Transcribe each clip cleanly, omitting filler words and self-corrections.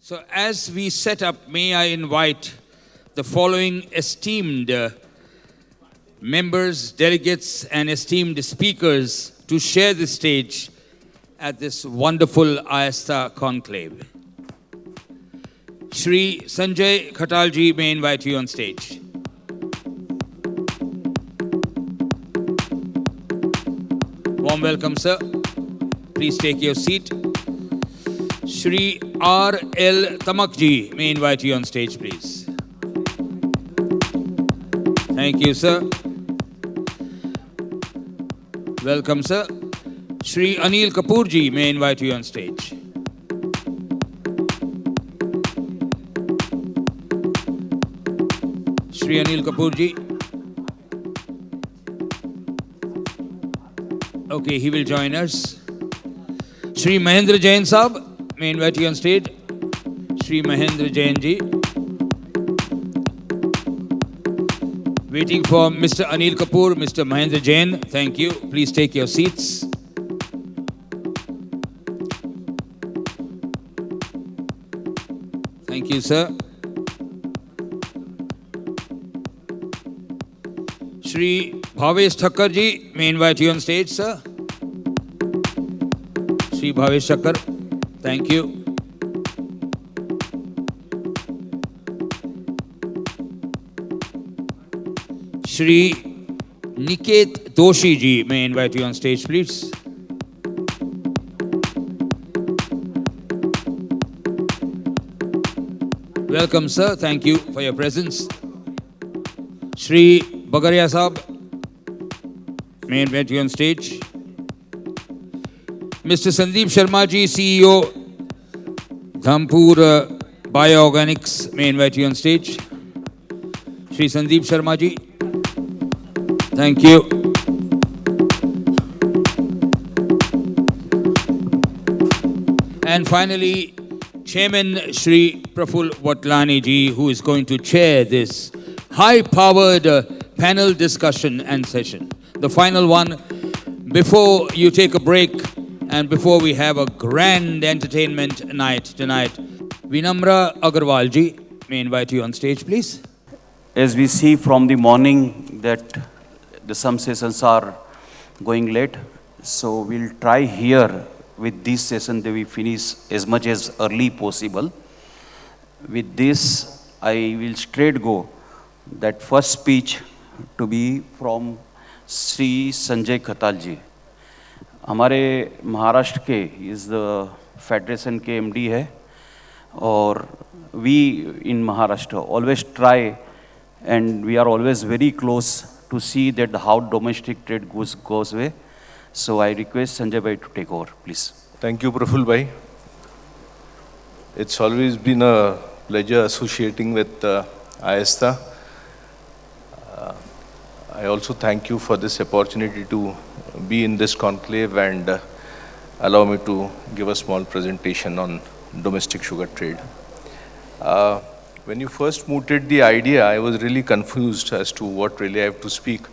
So as we set up, may I invite the following esteemed members, delegates, and esteemed speakers to share the stage at this wonderful AISTA conclave. Shri Sanjay Khatalji, may I invite you on stage. Warm welcome, sir. Please take your seat. Shri R.L. Tamakji, may I invite you on stage, please. Thank you, sir. Welcome, sir. Shri Anil Kapoorji, may I invite you on stage. Shri Anil Kapoorji. Okay, he will join us. Shri Mahendra Jain Saab, may I invite you on stage. Shri Mahendra Jain ji. Waiting for Mr. Anil Kapoor, Mr. Mahendra Jain. Thank you. Please take your seats. Thank you, sir. Shri Bhavesh Thakkar ji, may I invite you on stage, sir. Shri Bhavesh Thakkar, thank you. Shri Niket Doshi ji, may I invite you on stage, please. Welcome, sir. Thank you for your presence. Shri Bagaria Saab, may I invite you on stage. Mr. Sandeep Sharma ji, CEO, Dhampur Bioorganics, may I invite you on stage. Shri Sandeep Sharma ji, thank you. And finally, Chairman Shri Praful Watlani ji, who is going to chair this high-powered panel discussion and session. The final one, before you take a break and before we have a grand entertainment night tonight. Vinamra Agarwal ji, may I invite you on stage, please. As we see from the morning that some sessions are going late, so we'll try here with this session that we finish as much as early possible. With this, I will straight go that first speech to be from Sri Sanjay Khatal ji. हमारे महाराष्ट्र के इस federation के MD है और we in Maharashtra always try and we are always very close to see that how domestic trade goes way. So I request Sanjay bhai to take over, please. Thank you, Praful bhai. It's always been a pleasure associating with AISTA. I also thank you for this opportunity to be in this conclave and allow me to give a small presentation on domestic sugar trade. When you first mooted the idea, I was really confused as to what really I have to speak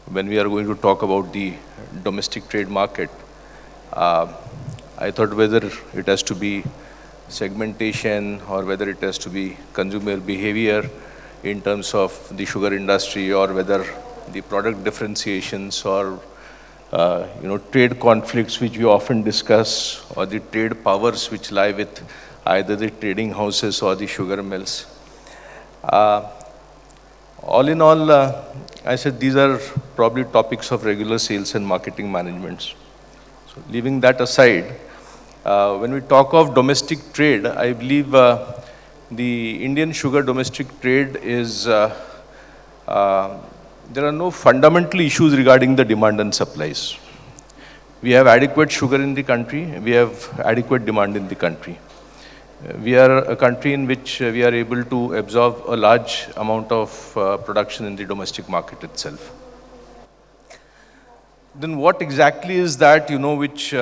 when we are going to talk about the domestic trade market. I thought whether it has to be segmentation or whether it has to be consumer behavior in terms of the sugar industry or whether the product differentiations or trade conflicts which we often discuss or the trade powers which lie with either the trading houses or the sugar mills. All in all, I said these are probably topics of regular sales and marketing management. So leaving that aside, when we talk of domestic trade, I believe the Indian sugar domestic trade is, there are no fundamental issues regarding the demand and supplies. We have adequate sugar in the country, we have adequate demand in the country. We are a country in which we are able to absorb a large amount of production in the domestic market itself. Then what exactly is that, which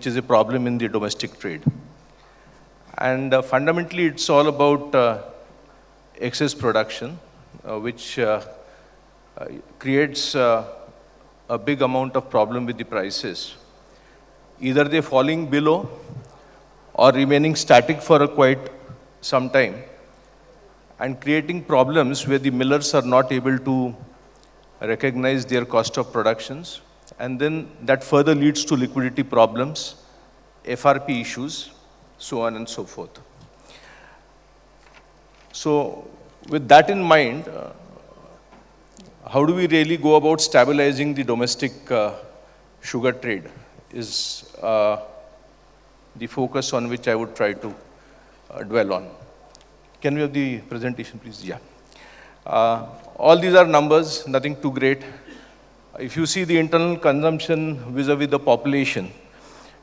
is a problem in the domestic trade? And fundamentally, it's all about excess production, which creates a big amount of problem with the prices. Either they're falling below or remaining static for a quite some time and creating problems where the millers are not able to recognize their cost of productions, and then that further leads to liquidity problems, FRP issues, so on and so forth. So with that in mind, how do we really go about stabilizing the domestic sugar trade is the focus on which I would try to dwell on. Can we have the presentation, please? Yeah. All these are numbers, nothing too great. If you see the internal consumption vis-a-vis the population,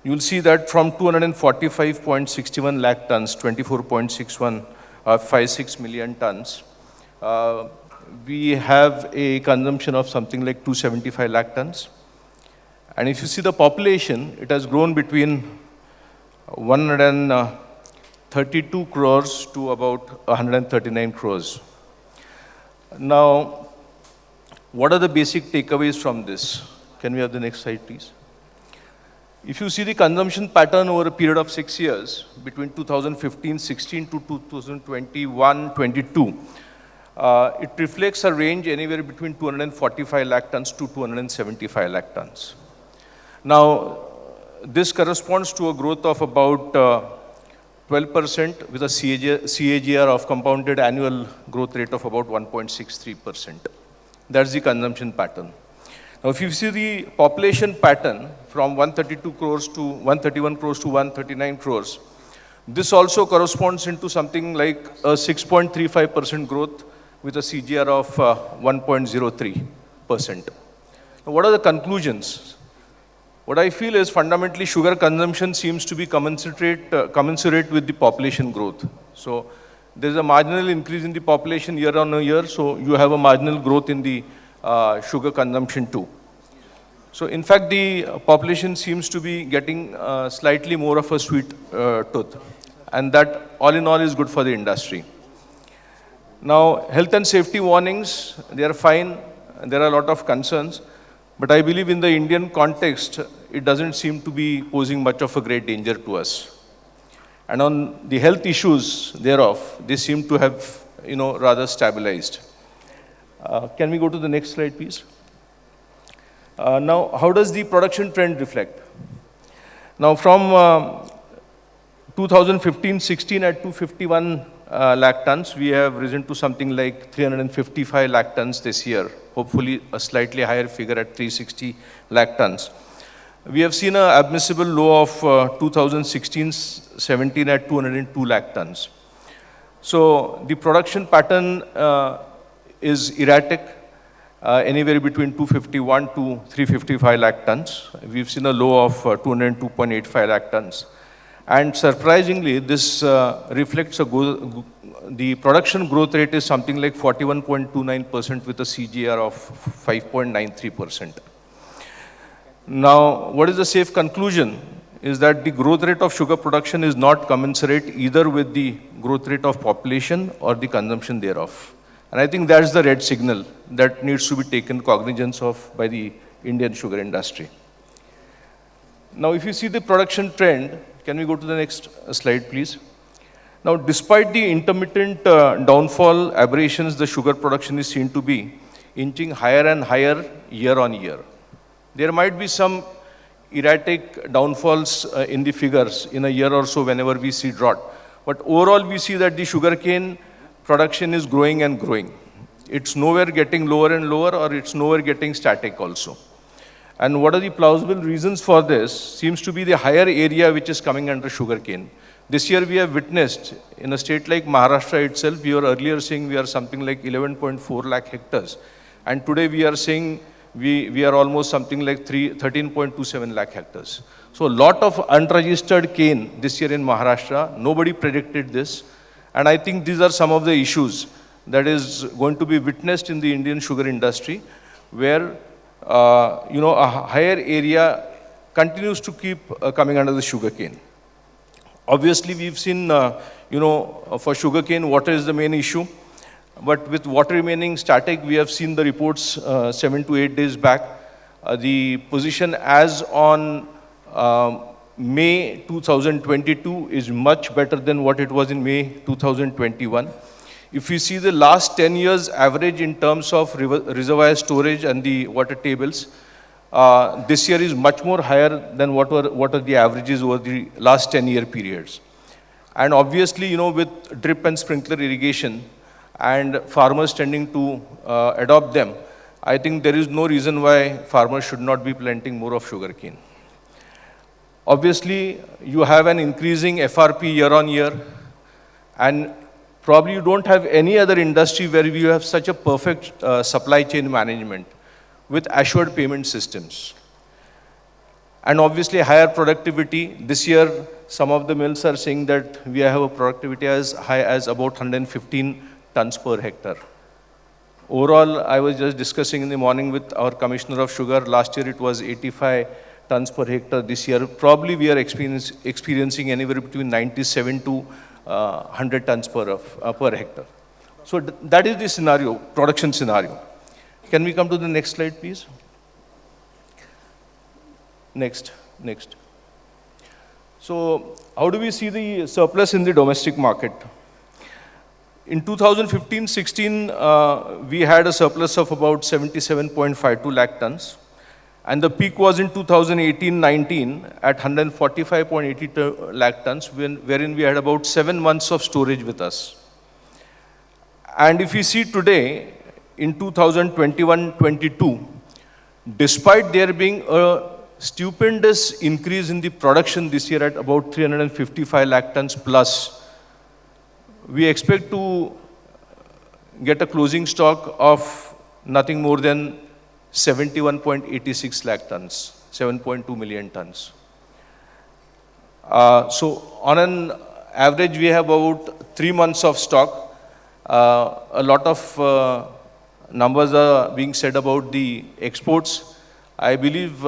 you will see that from 245.61 lakh tons, 54.56 million tons, we have a consumption of something like 275 lakh tons. And if you see the population, it has grown between 132 crores to about 139 crores. Now, what are the basic takeaways from this? Can we have the next slide, please? If you see the consumption pattern over a period of 6 years, between 2015-16 to 2021-22, it reflects a range anywhere between 245 lakh tons to 275 lakh tons. Now, this corresponds to a growth of about 12% with a CAGR of compounded annual growth rate of about 1.63%. That's the consumption pattern. Now, if you see the population pattern from 132 crores to 131 crores to 139 crores, this also corresponds into something like a 6.35% growth with a CAGR of 1.03%. Now, what are the conclusions? What I feel is fundamentally sugar consumption seems to be commensurate with the population growth. So there's a marginal increase in the population year on year, so you have a marginal growth in the sugar consumption too. So in fact, the population seems to be getting slightly more of a sweet tooth, and that all in all is good for the industry. Now, health and safety warnings, they are fine. There are a lot of concerns. But I believe in the Indian context, it doesn't seem to be posing much of a great danger to us. And on the health issues thereof, they seem to have, rather stabilized. Can we go to the next slide, please? Now, how does the production trend reflect? Now, from 2015-16 at 251 lakh tons, we have risen to something like 355 lakh tons this year, hopefully a slightly higher figure at 360 lakh tons. We have seen an admissible low of 2016-17 at 202 lakh tons. So the production pattern is erratic, anywhere between 251 to 355 lakh tons. We've seen a low of 202.85 lakh tons. And surprisingly, this reflects the production growth rate is something like 41.29% with a CAGR of 5.93%. Now, what is the safe conclusion is that the growth rate of sugar production is not commensurate either with the growth rate of population or the consumption thereof. And I think that's the red signal that needs to be taken cognizance of by the Indian sugar industry. Now, if you see the production trend, can we go to the next slide, please? Now, despite the intermittent downfall aberrations, the sugar production is seen to be inching higher and higher year on year. There might be some erratic downfalls in the figures in a year or so whenever we see drought. But overall, we see that the sugarcane production is growing and growing. It's nowhere getting lower and lower, or it's nowhere getting static also. And what are the plausible reasons for this? Seems to be the higher area which is coming under sugarcane. This year we have witnessed in a state like Maharashtra itself, we were earlier saying we are something like 11.4 lakh hectares. And today we are saying we are almost something like 13.27 lakh hectares. So a lot of unregistered cane this year in Maharashtra. Nobody predicted this. And I think these are some of the issues that is going to be witnessed in the Indian sugar industry, where a higher area continues to keep coming under the sugarcane. Obviously, we've seen, for sugarcane, water is the main issue. But with water remaining static, we have seen the reports 7 to 8 days back. The position as on May 2022 is much better than what it was in May 2021. If we see the last 10 years average in terms of reservoir storage and the water tables, this year is much more higher than what are the averages over the last 10-year periods. And obviously, you know, with drip and sprinkler irrigation and farmers tending to adopt them, I think there is no reason why farmers should not be planting more of sugarcane. Obviously, you have an increasing FRP year on year, and probably you don't have any other industry where you have such a perfect supply chain management with assured payment systems. And obviously higher productivity. This year, some of the mills are saying that we have a productivity as high as about 115 tons per hectare. Overall, I was just discussing in the morning with our Commissioner of Sugar. Last year it was 85 tons per hectare. This year, probably we are experiencing anywhere between 97 to 100 tons per hectare. So that is the scenario, production scenario. Can we come to the next slide, please? Next. So how do we see the surplus in the domestic market? In 2015-16, we had a surplus of about 77.52 lakh tons. And the peak was in 2018-19 at 145.82 lakh tons, wherein we had about 7 months of storage with us. And if you see today, in 2021-22, despite there being a stupendous increase in the production this year at about 355 lakh tons plus, we expect to get a closing stock of nothing more than 71.86 lakh tons, 7.2 million tons. So on an average, we have about 3 months of stock. A lot of numbers are being said about the exports. I believe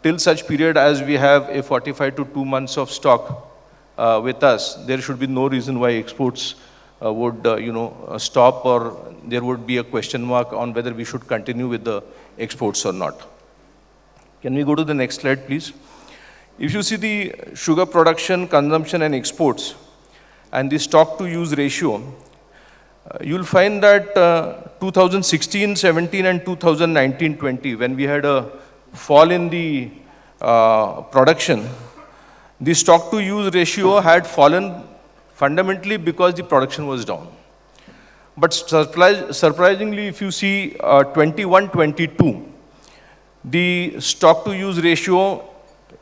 till such period as we have a 45 to 2 months of stock with us, there should be no reason why exports would stop, or there would be a question mark on whether we should continue with the exports or not. Can we go to the next slide, please? If you see the sugar production, consumption and exports and the stock to use ratio, you'll find that 2016-17 and 2019-20, when we had a fall in the production, the stock to use ratio had fallen fundamentally because the production was down. But surprisingly, if you see 21-22, the stock to use ratio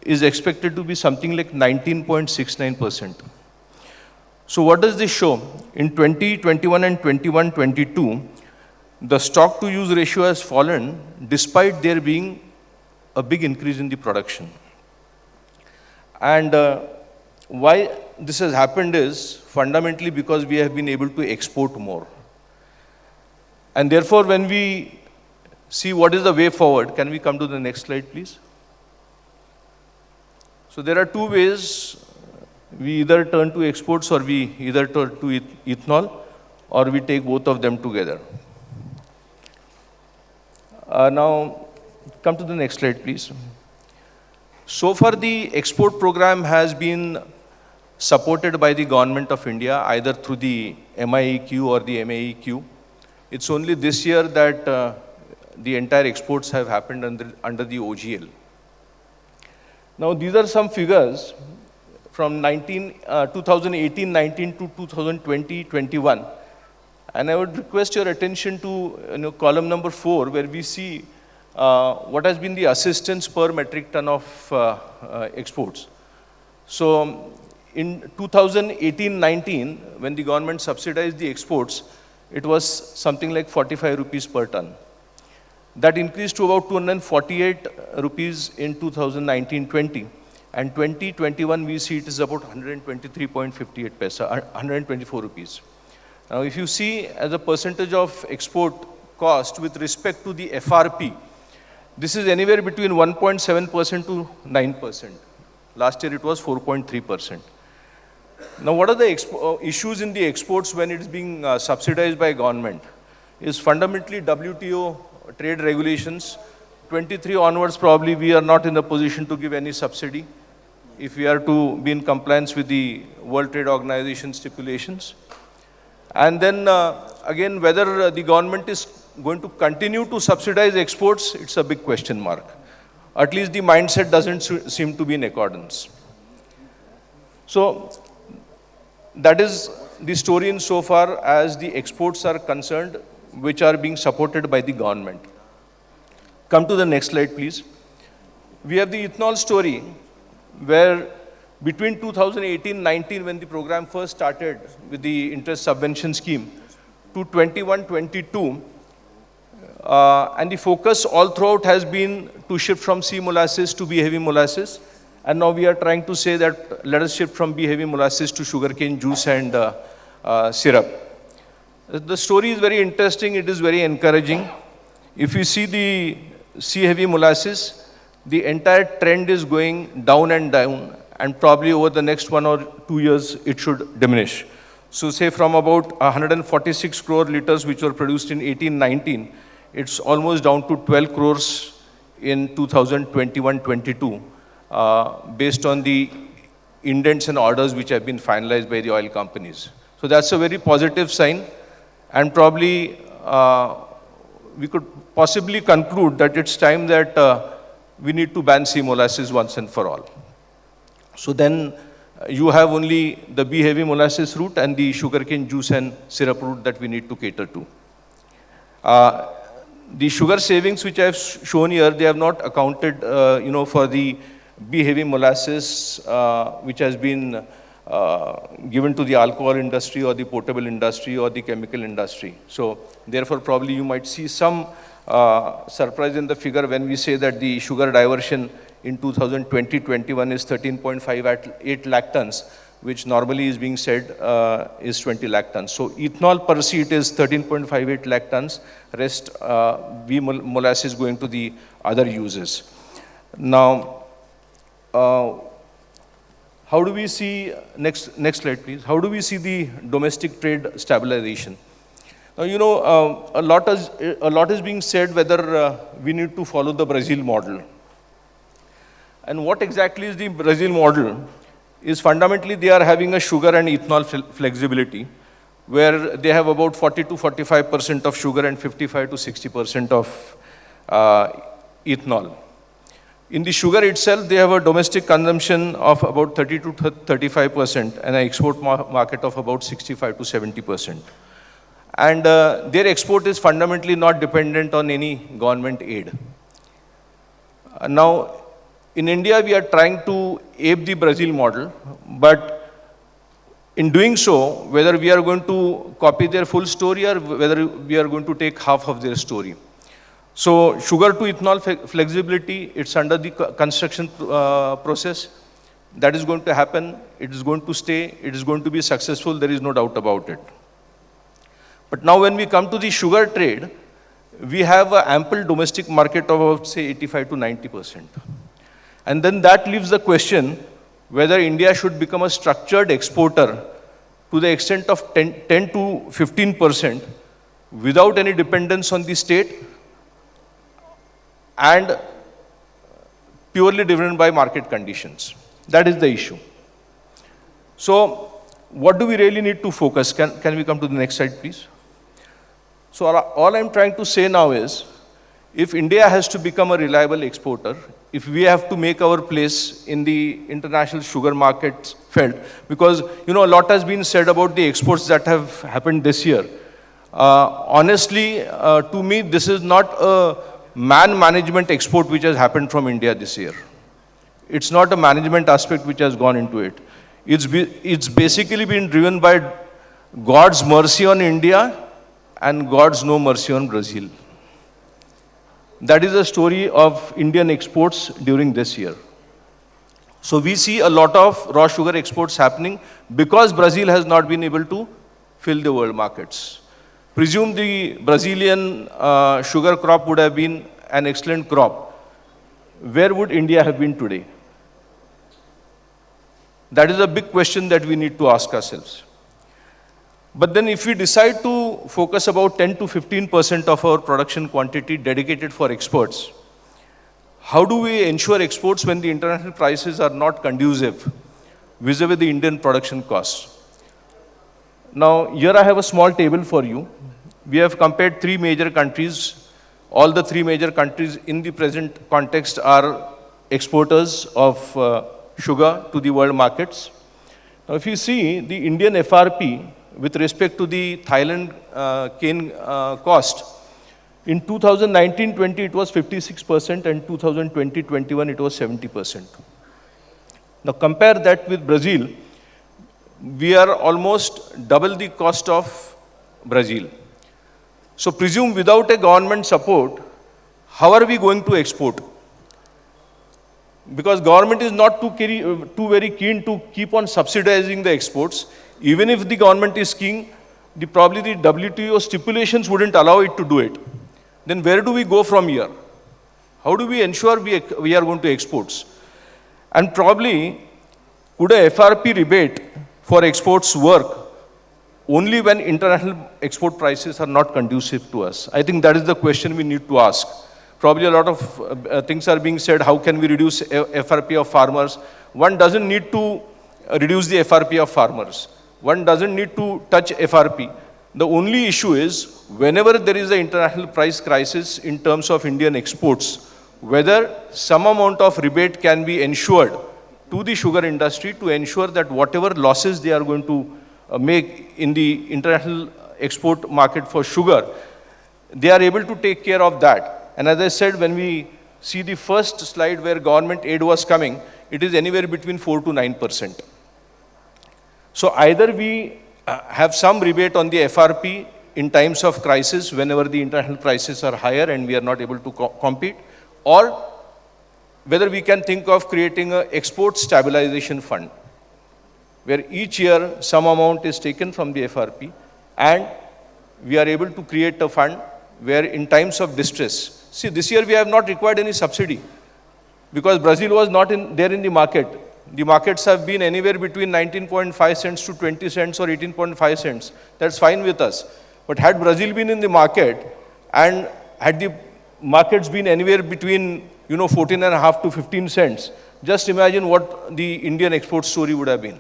is expected to be something like 19.69%. So what does this show? In 2021 and 21-22, the stock to use ratio has fallen despite there being a big increase in the production. And why this has happened is fundamentally because we have been able to export more. And therefore, when we see what is the way forward, can we come to the next slide, please? So there are two ways. We either turn to exports, or we either turn to ethanol, or we take both of them together. Now, come to the next slide, please. So far, the export program has been supported by the Government of India, either through the MIEQ or the MAEQ. It's only this year that the entire exports have happened under the OGL. Now, these are some figures from 2018-19 to 2020-21. And I would request your attention to column number 4, where we see what has been the assistance per metric ton of exports. So in 2018-19, when the government subsidized the exports, it was something like 45 rupees per ton. That increased to about 248 rupees in 2019-20. And 2021, we see it is about 123.58 paisa, 124 rupees. Now, if you see as a percentage of export cost with respect to the FRP, this is anywhere between 1.7% to 9%. Last year, it was 4.3%. Now, what are the issues in the exports when it is being subsidized by government? Is fundamentally WTO trade regulations. 23 onwards, probably we are not in a position to give any subsidy. if we are to be in compliance with the World Trade Organization stipulations. And then again, whether the government is going to continue to subsidize exports, it's a big question mark. At least the mindset doesn't seem to be in accordance. So that is the story insofar as the exports are concerned, which are being supported by the government. Come to the next slide, please. We have the ethanol story, where between 2018-19, when the program first started with the interest subvention scheme, to 21-22, and the focus all throughout has been to shift from C molasses to B heavy molasses. And now we are trying to say that let us shift from B heavy molasses to sugarcane juice and syrup. The story is very interesting. It is very encouraging. If you see the C heavy molasses, the entire trend is going down and down, and probably over the next 1 or 2 years, it should diminish. So say from about 146 crore liters which were produced in 18-19, it's almost down to 12 crores in 2021-22, based on the indents and orders which have been finalized by the oil companies. So that's a very positive sign, and probably we could possibly conclude that it's time that we need to ban C molasses once and for all. So then you have only the B heavy molasses route and the sugarcane juice and syrup route that we need to cater to. The sugar savings which I have shown here, they have not accounted for the B heavy molasses which has been given to the alcohol industry or the potable industry or the chemical industry. So therefore probably you might see some surprise in the figure when we say that the sugar diversion in 2020-21 is 13.58 lakh tons, which normally is being said is 20 lakh tons. So ethanol per se it is 13.58 lakh tons, rest B molasses going to the other uses. Now, how do we see, next slide please, how do we see the domestic trade stabilization? Now, you know, a lot is being said whether we need to follow the Brazil model. And what exactly is the Brazil model? Is fundamentally they are having a sugar and ethanol flexibility, where they have about 40 to 45% of sugar and 55 to 60% of ethanol. In the sugar itself, they have a domestic consumption of about 30 to 35% and an export market of about 65 to 70%. And their export is fundamentally not dependent on any government aid. Now, in India, we are trying to ape the Brazil model, but in doing so, whether we are going to copy their full story or whether we are going to take half of their story. So, sugar to ethanol flexibility, it's under the construction process. That is going to happen, it is going to stay, it is going to be successful, there is no doubt about it. But now when we come to the sugar trade, we have an ample domestic market of about say 85 to 90%. And then that leaves the question whether India should become a structured exporter to the extent of 10 to 15% without any dependence on the state and purely driven by market conditions. That is the issue. So what do we really need to focus? Can we come to the next slide, please? So all I'm trying to say now is, if India has to become a reliable exporter, if we have to make our place in the international sugar markets felt, because you know a lot has been said about the exports that have happened this year. Honestly, to me, this is not a management export which has happened from India this year. It's not a management aspect which has gone into it. It's basically been driven by God's mercy on India and God's no mercy on Brazil. That is the story of Indian exports during this year. So we see a lot of raw sugar exports happening because Brazil has not been able to fill the world markets. Presume the Brazilian sugar crop would have been an excellent crop. Where would India have been today? That is a big question that we need to ask ourselves. But then if we decide to focus about 10 to 15% of our production quantity dedicated for exports, how do we ensure exports when the international prices are not conducive vis-a-vis the Indian production costs? Now, here I have a small table for you. We have compared three major countries. All the three major countries in the present context are exporters of sugar to the world markets. Now, if you see the Indian FRP with respect to the Thailand cane cost, in 2019-20 it was 56% and 2020-21 it was 70%. Now compare that with Brazil. We are almost double the cost of Brazil. So presume without a government support, how are we going to export? Because government is not too very keen to keep on subsidizing the exports. Even if the government is keen, probably the WTO stipulations wouldn't allow it to do it. Then where do we go from here? How do we ensure we are going to exports? And probably, could a FRP rebate for exports work only when international export prices are not conducive to us? I think that is the question we need to ask. Probably a lot of things are being said, how can we reduce FRP of farmers? One doesn't need to reduce the FRP of farmers. One doesn't need to touch FRP. The only issue is, whenever there is an international price crisis in terms of Indian exports, whether some amount of rebate can be ensured to the sugar industry to ensure that whatever losses they are going to make in the international export market for sugar, they are able to take care of that. And as I said, when we see the first slide where government aid was coming, it is anywhere between 4 to 9%. So either we have some rebate on the FRP in times of crisis whenever the international prices are higher and we are not able to compete, or whether we can think of creating an export stabilization fund, where each year some amount is taken from the FRP and we are able to create a fund where in times of distress, see, this year we have not required any subsidy because Brazil was not there in the market. The markets have been anywhere between 19.5 cents to 20 cents or 18.5 cents. That's fine with us. But had Brazil been in the market and had the markets been anywhere between 14.5 to 15 cents, just imagine what the Indian export story would have been.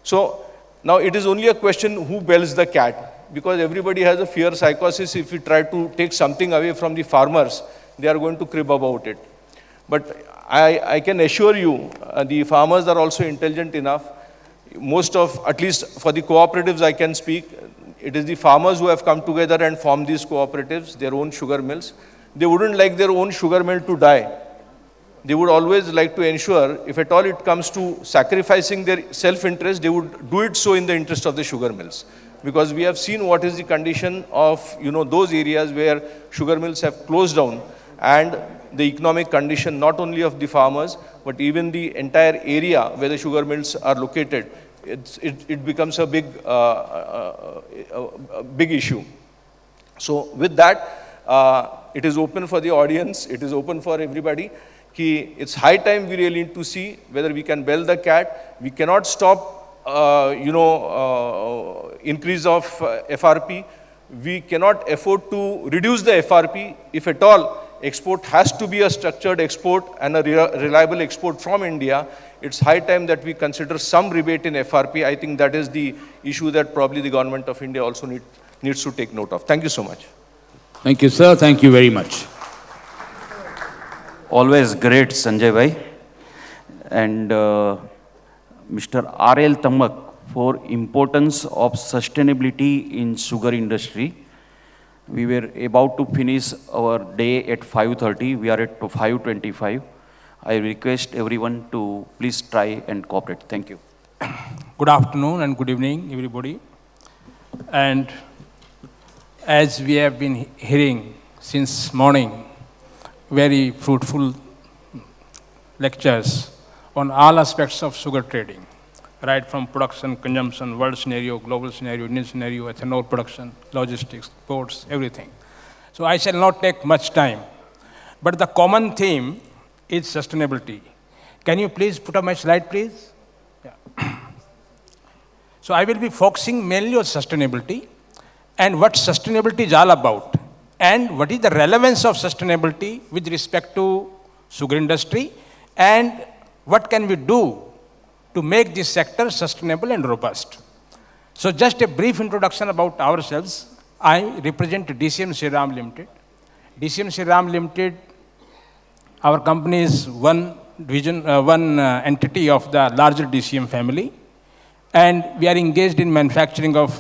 So now it is only a question who bells the cat, because everybody has a fear psychosis. If we try to take something away from the farmers, they are going to crib about it. But I can assure you, the farmers are also intelligent enough. Most of, at least for the cooperatives I can speak, it is the farmers who have come together and formed these cooperatives, their own sugar mills. They wouldn't like their own sugar mill to die. They would always like to ensure, if at all it comes to sacrificing their self-interest, they would do it so in the interest of the sugar mills. Because we have seen what is the condition of those areas where sugar mills have closed down, and the economic condition not only of the farmers, but even the entire area where the sugar mills are located, it becomes a big issue. So with that, it is open for the audience, it is open for everybody. It's high time we really need to see whether we can bell the cat. We cannot stop, increase of FRP. We cannot afford to reduce the FRP. If at all, export has to be a structured export and a reliable export from India. It's high time that we consider some rebate in FRP. I think that is the issue that probably the government of India also needs to take note of. Thank you so much. Thank you, sir. Thank you very much. Always great, Sanjay bhai. And Mr. R.L. Tamak for importance of sustainability in sugar industry. We were about to finish our day at 5:30. We are at 5:25. I request everyone to please try and cooperate. Thank you. Good afternoon and good evening, everybody. And as we have been hearing since morning, very fruitful lectures on all aspects of sugar trading, right from production, consumption, world scenario, global scenario, Indian scenario, ethanol production, logistics, ports, everything. So I shall not take much time. But the common theme is sustainability. Can you please put up my slide, please? Yeah. So I will be focusing mainly on sustainability and what sustainability is all about, and what is the relevance of sustainability with respect to sugar industry, and what can we do to make this sector sustainable and robust. So just a brief introduction about ourselves. I represent DCM Shriram Limited. DCM Shriram Limited, our company is one entity of the larger DCM family, and we are engaged in manufacturing of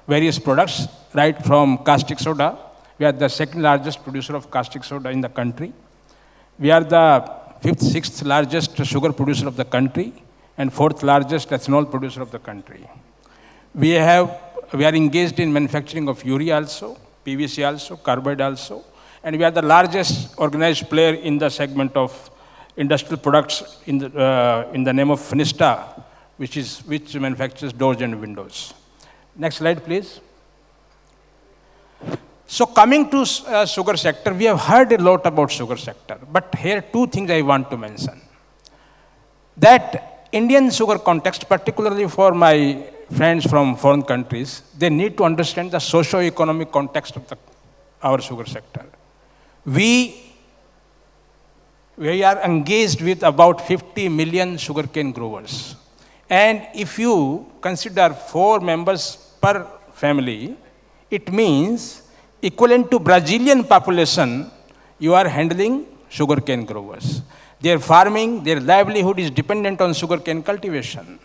various products, right from caustic soda. We are the second largest producer of caustic soda in the country. We are the sixth largest sugar producer of the country, and fourth largest ethanol producer of the country. We are engaged in manufacturing of urea also, PVC also, carbide also, and we are the largest organized player in the segment of industrial products in the name of Finista, which manufactures doors and windows. Next slide, please. So coming to sugar sector, we have heard a lot about sugar sector, but here two things I want to mention. That Indian sugar context, particularly for my friends from foreign countries, they need to understand the socio-economic context of our sugar sector. We are engaged with about 50 million sugarcane growers. And if you consider 4 members per family, it means equivalent to Brazilian population, you are handling sugarcane growers. Their farming, their livelihood is dependent on sugarcane cultivation.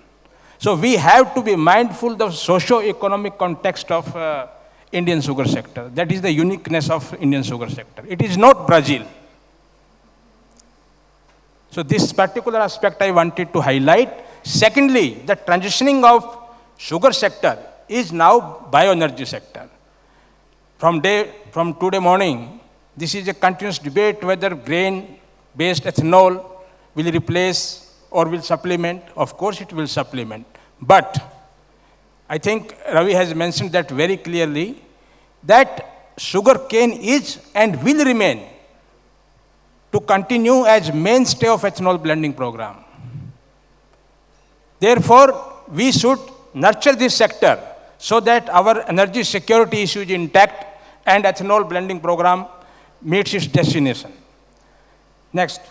So we have to be mindful of the socio-economic context of Indian sugar sector. That is the uniqueness of Indian sugar sector. It is not Brazil. So this particular aspect I wanted to highlight. Secondly, the transitioning of sugar sector is now bioenergy sector. From today morning, this is a continuous debate whether grain-based ethanol will replace or will supplement. Of course, it will supplement. But I think Ravi has mentioned that very clearly, that sugarcane is and will remain to continue as mainstay of ethanol blending program. Therefore, we should nurture this sector so that our energy security issue is intact and ethanol blending program meets its destination. Next.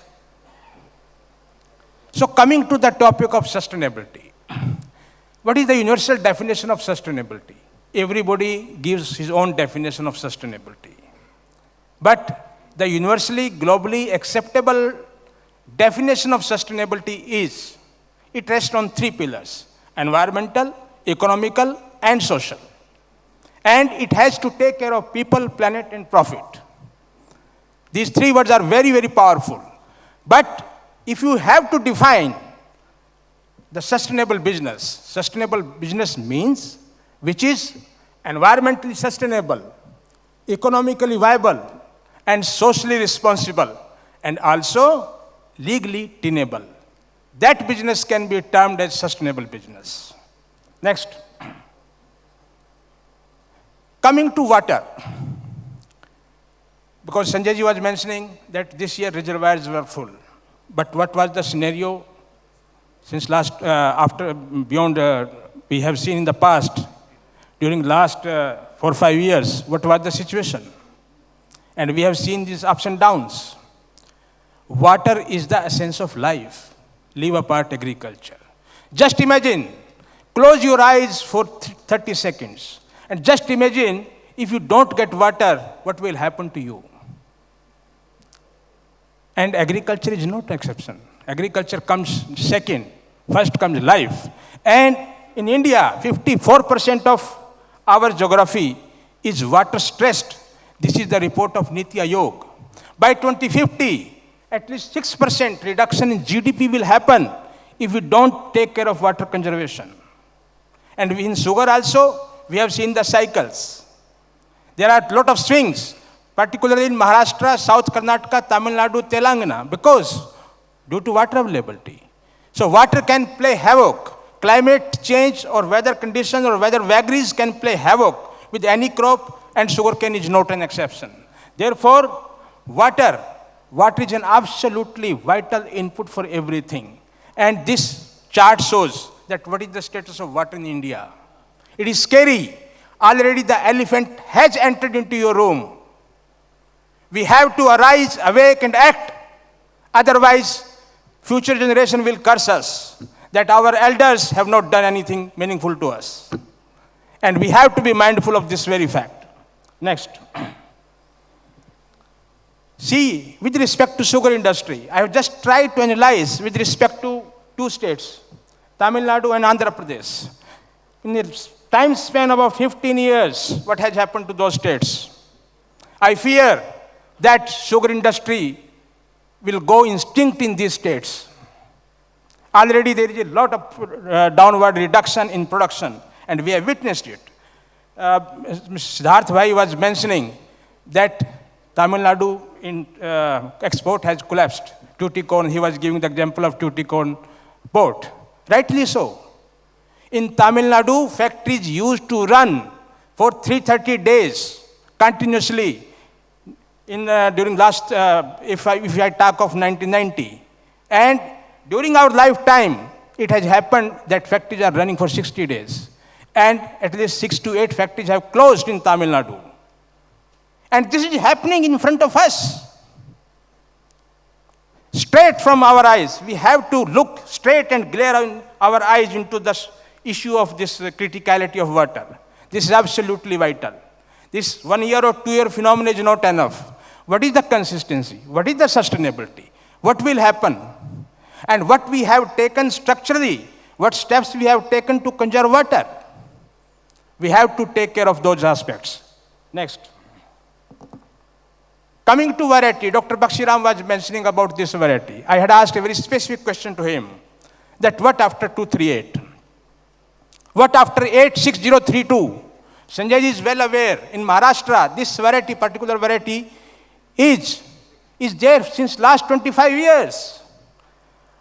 So coming to the topic of sustainability. What is the universal definition of sustainability? Everybody gives his own definition of sustainability. But the universally, globally acceptable definition of sustainability is, it rests on 3 pillars: environmental, economical, and social. And it has to take care of people, planet, and profit. These 3 words are very, very powerful. But if you have to define the sustainable business means which is environmentally sustainable, economically viable, and socially responsible, and also legally tenable. That business can be termed as sustainable business. Next. Coming to water. Because Sanjay ji was mentioning that this year reservoirs were full. But what was the scenario since we have seen in the past, during last 4 or 5 years, what was the situation? And we have seen these ups and downs. Water is the essence of life. Leave apart agriculture. Just imagine, close your eyes for 30 seconds. And just imagine, if you don't get water, what will happen to you? And agriculture is not an exception. Agriculture comes second. First comes life. And in India, 54% of our geography is water stressed. This is the report of Niti Aayog. By 2050, at least 6% reduction in GDP will happen if we don't take care of water conservation. And in sugar also, we have seen the cycles. There are a lot of swings, particularly in Maharashtra, South Karnataka, Tamil Nadu, Telangana, because due to water availability. So water can play havoc. Climate change or weather conditions or weather vagaries can play havoc with any crop, and sugarcane is not an exception. Therefore, water is an absolutely vital input for everything. And this chart shows that what is the status of water in India. It is scary. Already the elephant has entered into your room. We have to arise, awake, and act. Otherwise, future generation will curse us that our elders have not done anything meaningful to us. And we have to be mindful of this very fact. Next. See, with respect to sugar industry, I have just tried to analyze with respect to two states, Tamil Nadu and Andhra Pradesh. In a time span of about 15 years, what has happened to those states? I fear that sugar industry will go extinct in these states. Already there is a lot of downward reduction in production, and we have witnessed it. Mr. Siddharth Bhai was mentioning that Tamil Nadu in export has collapsed. Tuticorin, he was giving the example of Tuticorin port. Rightly so. In Tamil Nadu, factories used to run for 330 days continuously during last, if I talk of 1990. And during our lifetime, it has happened that factories are running for 60 days. And at least 6 to 8 factories have closed in Tamil Nadu. And this is happening in front of us. Straight from our eyes. We have to look straight and glare in our eyes into the issue of this criticality of water. This is absolutely vital. This 1 year or 2 year phenomenon is not enough. What is the consistency? What is the sustainability? What will happen? And what we have taken structurally, what steps we have taken to conserve water? We have to take care of those aspects. Next. Coming to variety, Dr. Bakshiram was mentioning about this variety. I had asked a very specific question to him, that what after 238? What after 86032? Sanjay is well aware, in Maharashtra, this variety, particular variety, is there since last 25 years.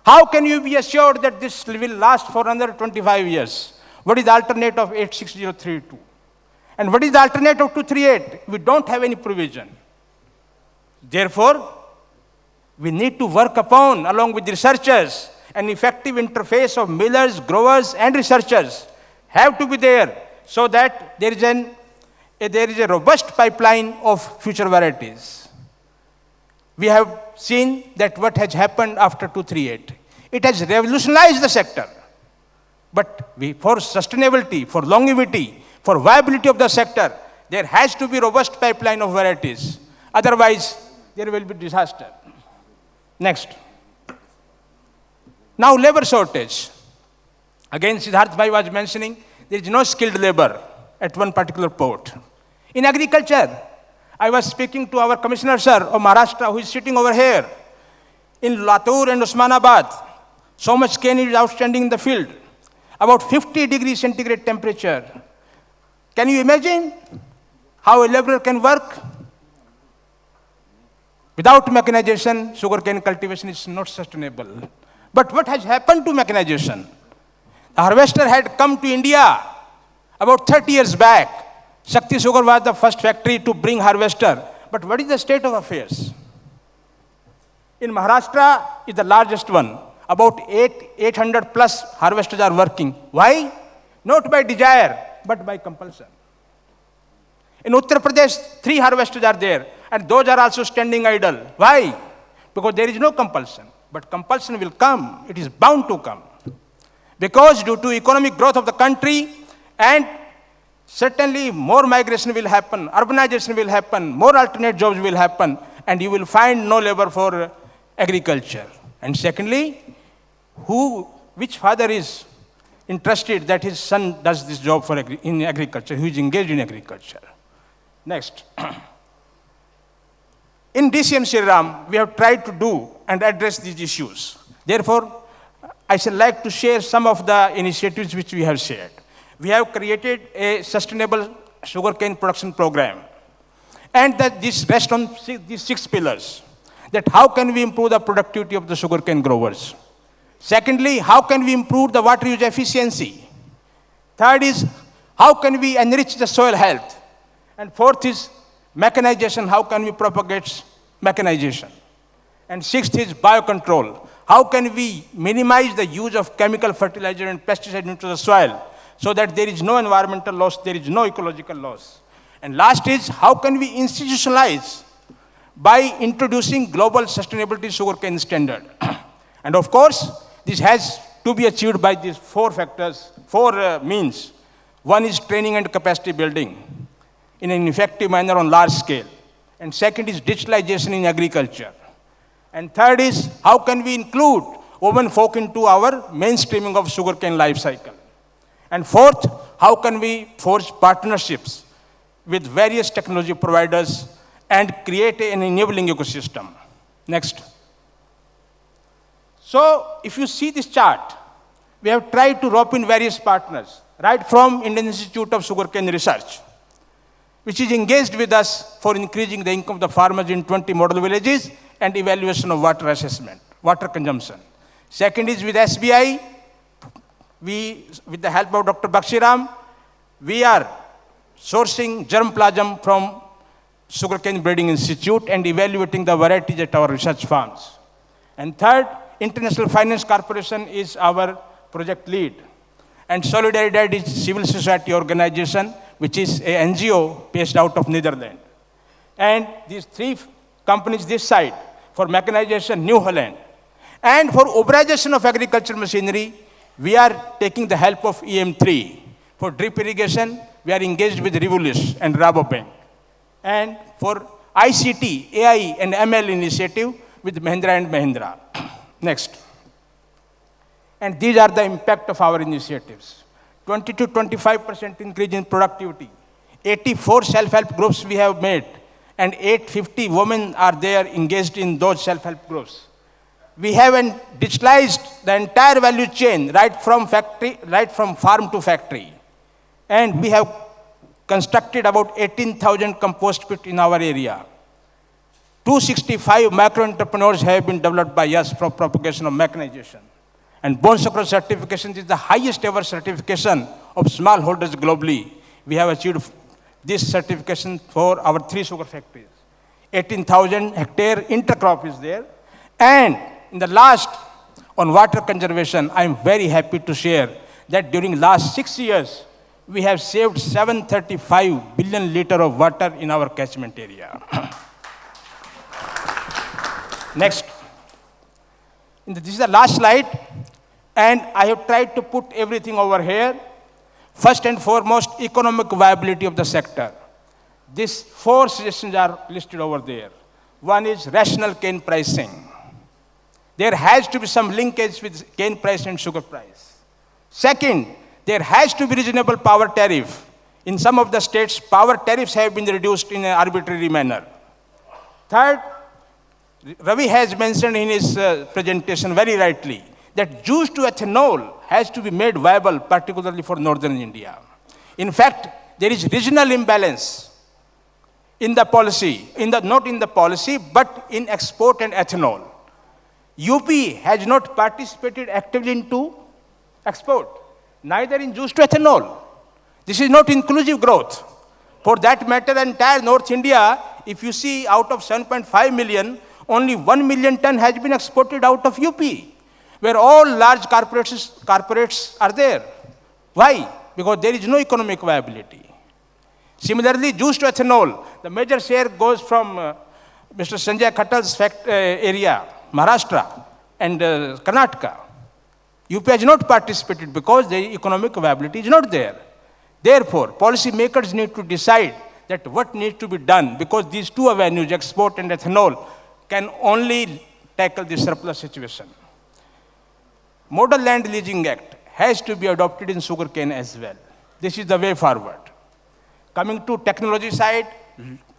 How can you be assured that this will last for another 25 years? What is the alternate of 86032? And what is the alternate of 238? We don't have any provision. Therefore, we need to work upon, along with the researchers, an effective interface of millers, growers, and researchers have to be there so that there is a robust pipeline of future varieties. We have seen that what has happened after 238. It has revolutionized the sector. But for sustainability, for longevity, for viability of the sector, there has to be robust pipeline of varieties. Otherwise, there will be disaster. Next. Now, labor shortage. Again, Siddharth Bhai was mentioning, there is no skilled labor at one particular port. In agriculture, I was speaking to our Commissioner, sir, of Maharashtra, who is sitting over here. In Latur and Osmanabad, so much cane is outstanding in the field. About 50 degrees centigrade temperature. Can you imagine how a laborer can work? Without mechanization, sugarcane cultivation is not sustainable. But what has happened to mechanization? The harvester had come to India about 30 years back. Shakti Sugar was the first factory to bring harvester. But what is the state of affairs? In Maharashtra is the largest one. About 800 plus harvesters are working. Why? Not by desire, but by compulsion. In Uttar Pradesh, 3 harvesters are there, and those are also standing idle. Why? Because there is no compulsion. But compulsion will come. It is bound to come. Because due to economic growth of the country, and certainly more migration will happen, urbanization will happen, more alternate jobs will happen, and you will find no labor for agriculture. And secondly, which father is interested that his son does this job in agriculture, who is engaged in agriculture? Next. In DCM Shriram, we have tried to do and address these issues. Therefore, I should like to share some of the initiatives which we have shared. We have created a sustainable sugarcane production program. And that this rests on these 6 pillars. That how can we improve the productivity of the sugarcane growers? Secondly, how can we improve the water use efficiency? Third is, how can we enrich the soil health? And fourth is, mechanization, how can we propagate mechanization? And sixth is biocontrol. How can we minimize the use of chemical fertilizer and pesticide into the soil so that there is no environmental loss, there is no ecological loss? And last is, how can we institutionalize by introducing global sustainability sugarcane standard. And of course, this has to be achieved by these four factors, four means. One is training and capacity building in an effective manner on large scale. And second is digitalization in agriculture. And third is how can we include women folk into our mainstreaming of sugarcane life cycle. And fourth, how can we forge partnerships with various technology providers and create an enabling ecosystem. Next. So if you see this chart, we have tried to rope in various partners, right from Indian Institute of Sugarcane Research, which is engaged with us for increasing the income of the farmers in 20 model villages and evaluation of water assessment, water consumption. Second is with SBI. With the help of Dr. Bakshiram, we are sourcing germplasm from Sugarcane Breeding Institute and evaluating the varieties at our research farms. And third, International Finance Corporation is our project lead. And Solidaridad is civil society organization, which is an NGO based out of Netherlands. And these three companies this side, for mechanization, New Holland. And for urbanization of agricultural machinery, we are taking the help of EM3. For drip irrigation, we are engaged with Revolution and Rabobank. And for ICT, AI and ML initiative with Mahindra and Mahindra. Next. And these are the impact of our initiatives. 20 to 25% increase in productivity. 84 self-help groups we have made, and 850 women are there engaged in those self-help groups. We have digitalized the entire value chain, right from farm to factory. And we have constructed about 18,000 compost pits in our area. 265 micro-entrepreneurs have been developed by us for propagation of mechanization. And Bone Sucrose certification is the highest ever certification of smallholders globally. We have achieved this certification for our 3 sugar factories. 18,000 hectare intercrop is there. And in the last, on water conservation, I am very happy to share that during last 6 years, we have saved 735 billion liters of water in our catchment area. Next. This is the last slide, and I have tried to put everything over here. First and foremost, economic viability of the sector. These 4 suggestions are listed over there. One is rational cane pricing. There has to be some linkage with cane price and sugar price. Second, there has to be reasonable power tariff. In some of the states, power tariffs have been reduced in an arbitrary manner. Third, Ravi has mentioned in his presentation very rightly that juice to ethanol has to be made viable, particularly for northern India. In fact, there is regional imbalance in the policy, not in the policy, but in export and ethanol. UP has not participated actively into export, neither in juice to ethanol. This is not inclusive growth. For that matter, entire North India, if you see out of 7.5 million, only 1 million ton has been exported out of UP, where all large corporates are there. Why? Because there is no economic viability. Similarly, juice to ethanol, the major share goes from Mr. Sanjay Khattal's area, Maharashtra and Karnataka. UP has not participated because the economic viability is not there. Therefore, policy makers need to decide that what needs to be done, because these 2 avenues, export and ethanol, can only tackle the surplus situation. Model Land Leasing Act has to be adopted in sugarcane as well. This is the way forward. Coming to technology side,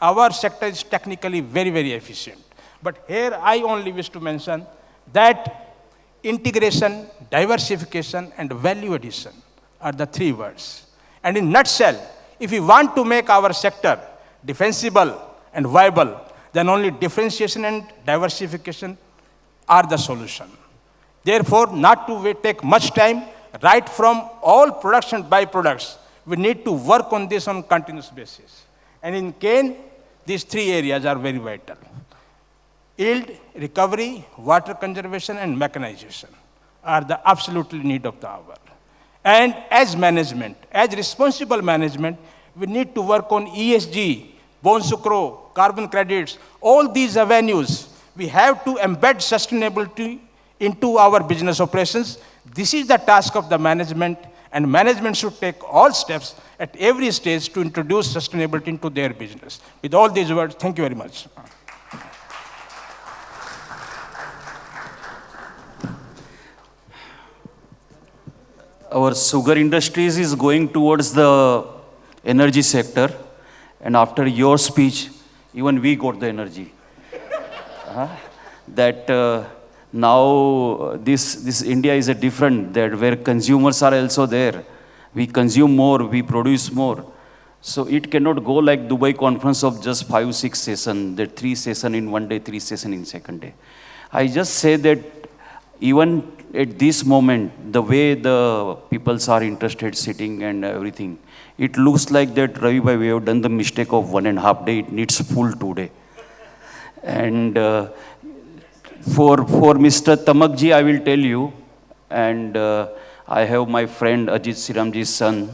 our sector is technically very, very efficient. But here I only wish to mention that integration, diversification, and value addition are the 3 words. And in nutshell, if we want to make our sector defensible and viable, then only differentiation and diversification are the solution. Therefore, not to take much time, right from all production byproducts, we need to work on this on continuous basis. And in cane, these 3 areas are very vital. Yield, recovery, water conservation, and mechanization are the absolute need of the hour. And as management, as responsible management, we need to work on ESG bone sucro, carbon credits, all these avenues, we have to embed sustainability into our business operations. This is the task of the management, and management should take all steps at every stage to introduce sustainability into their business. With all these words, thank you very much. Our sugar industries is going towards the energy sector, and after your speech, even we got the energy. That now this India is a different, that where consumers are also there. We consume more, we produce more. So it cannot go like Dubai conference of just 5-6 sessions, that 3 sessions in one day, 3 sessions in second day. I just say that even at this moment, the way the peoples are interested sitting and everything, it looks like that, Ravi bhai, we have done the mistake of 1.5 days, it needs full 2 days. And for Mr. Tamakji, I will tell you, and I have my friend Ajit Siramji's son.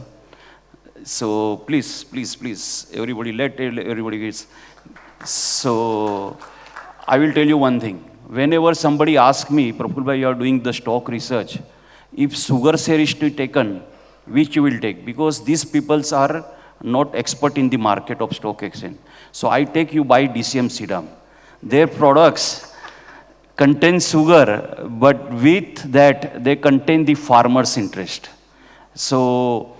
So please, everybody, let everybody get. So I will tell you one thing. Whenever somebody asks me, Praful bhai, you are doing the stock research, if sugar share is to be taken, which you will take? Because these peoples are not expert in the market of stock exchange. So I take you by DCM Sidam. Their products contain sugar, but with that, they contain the farmer's interest. So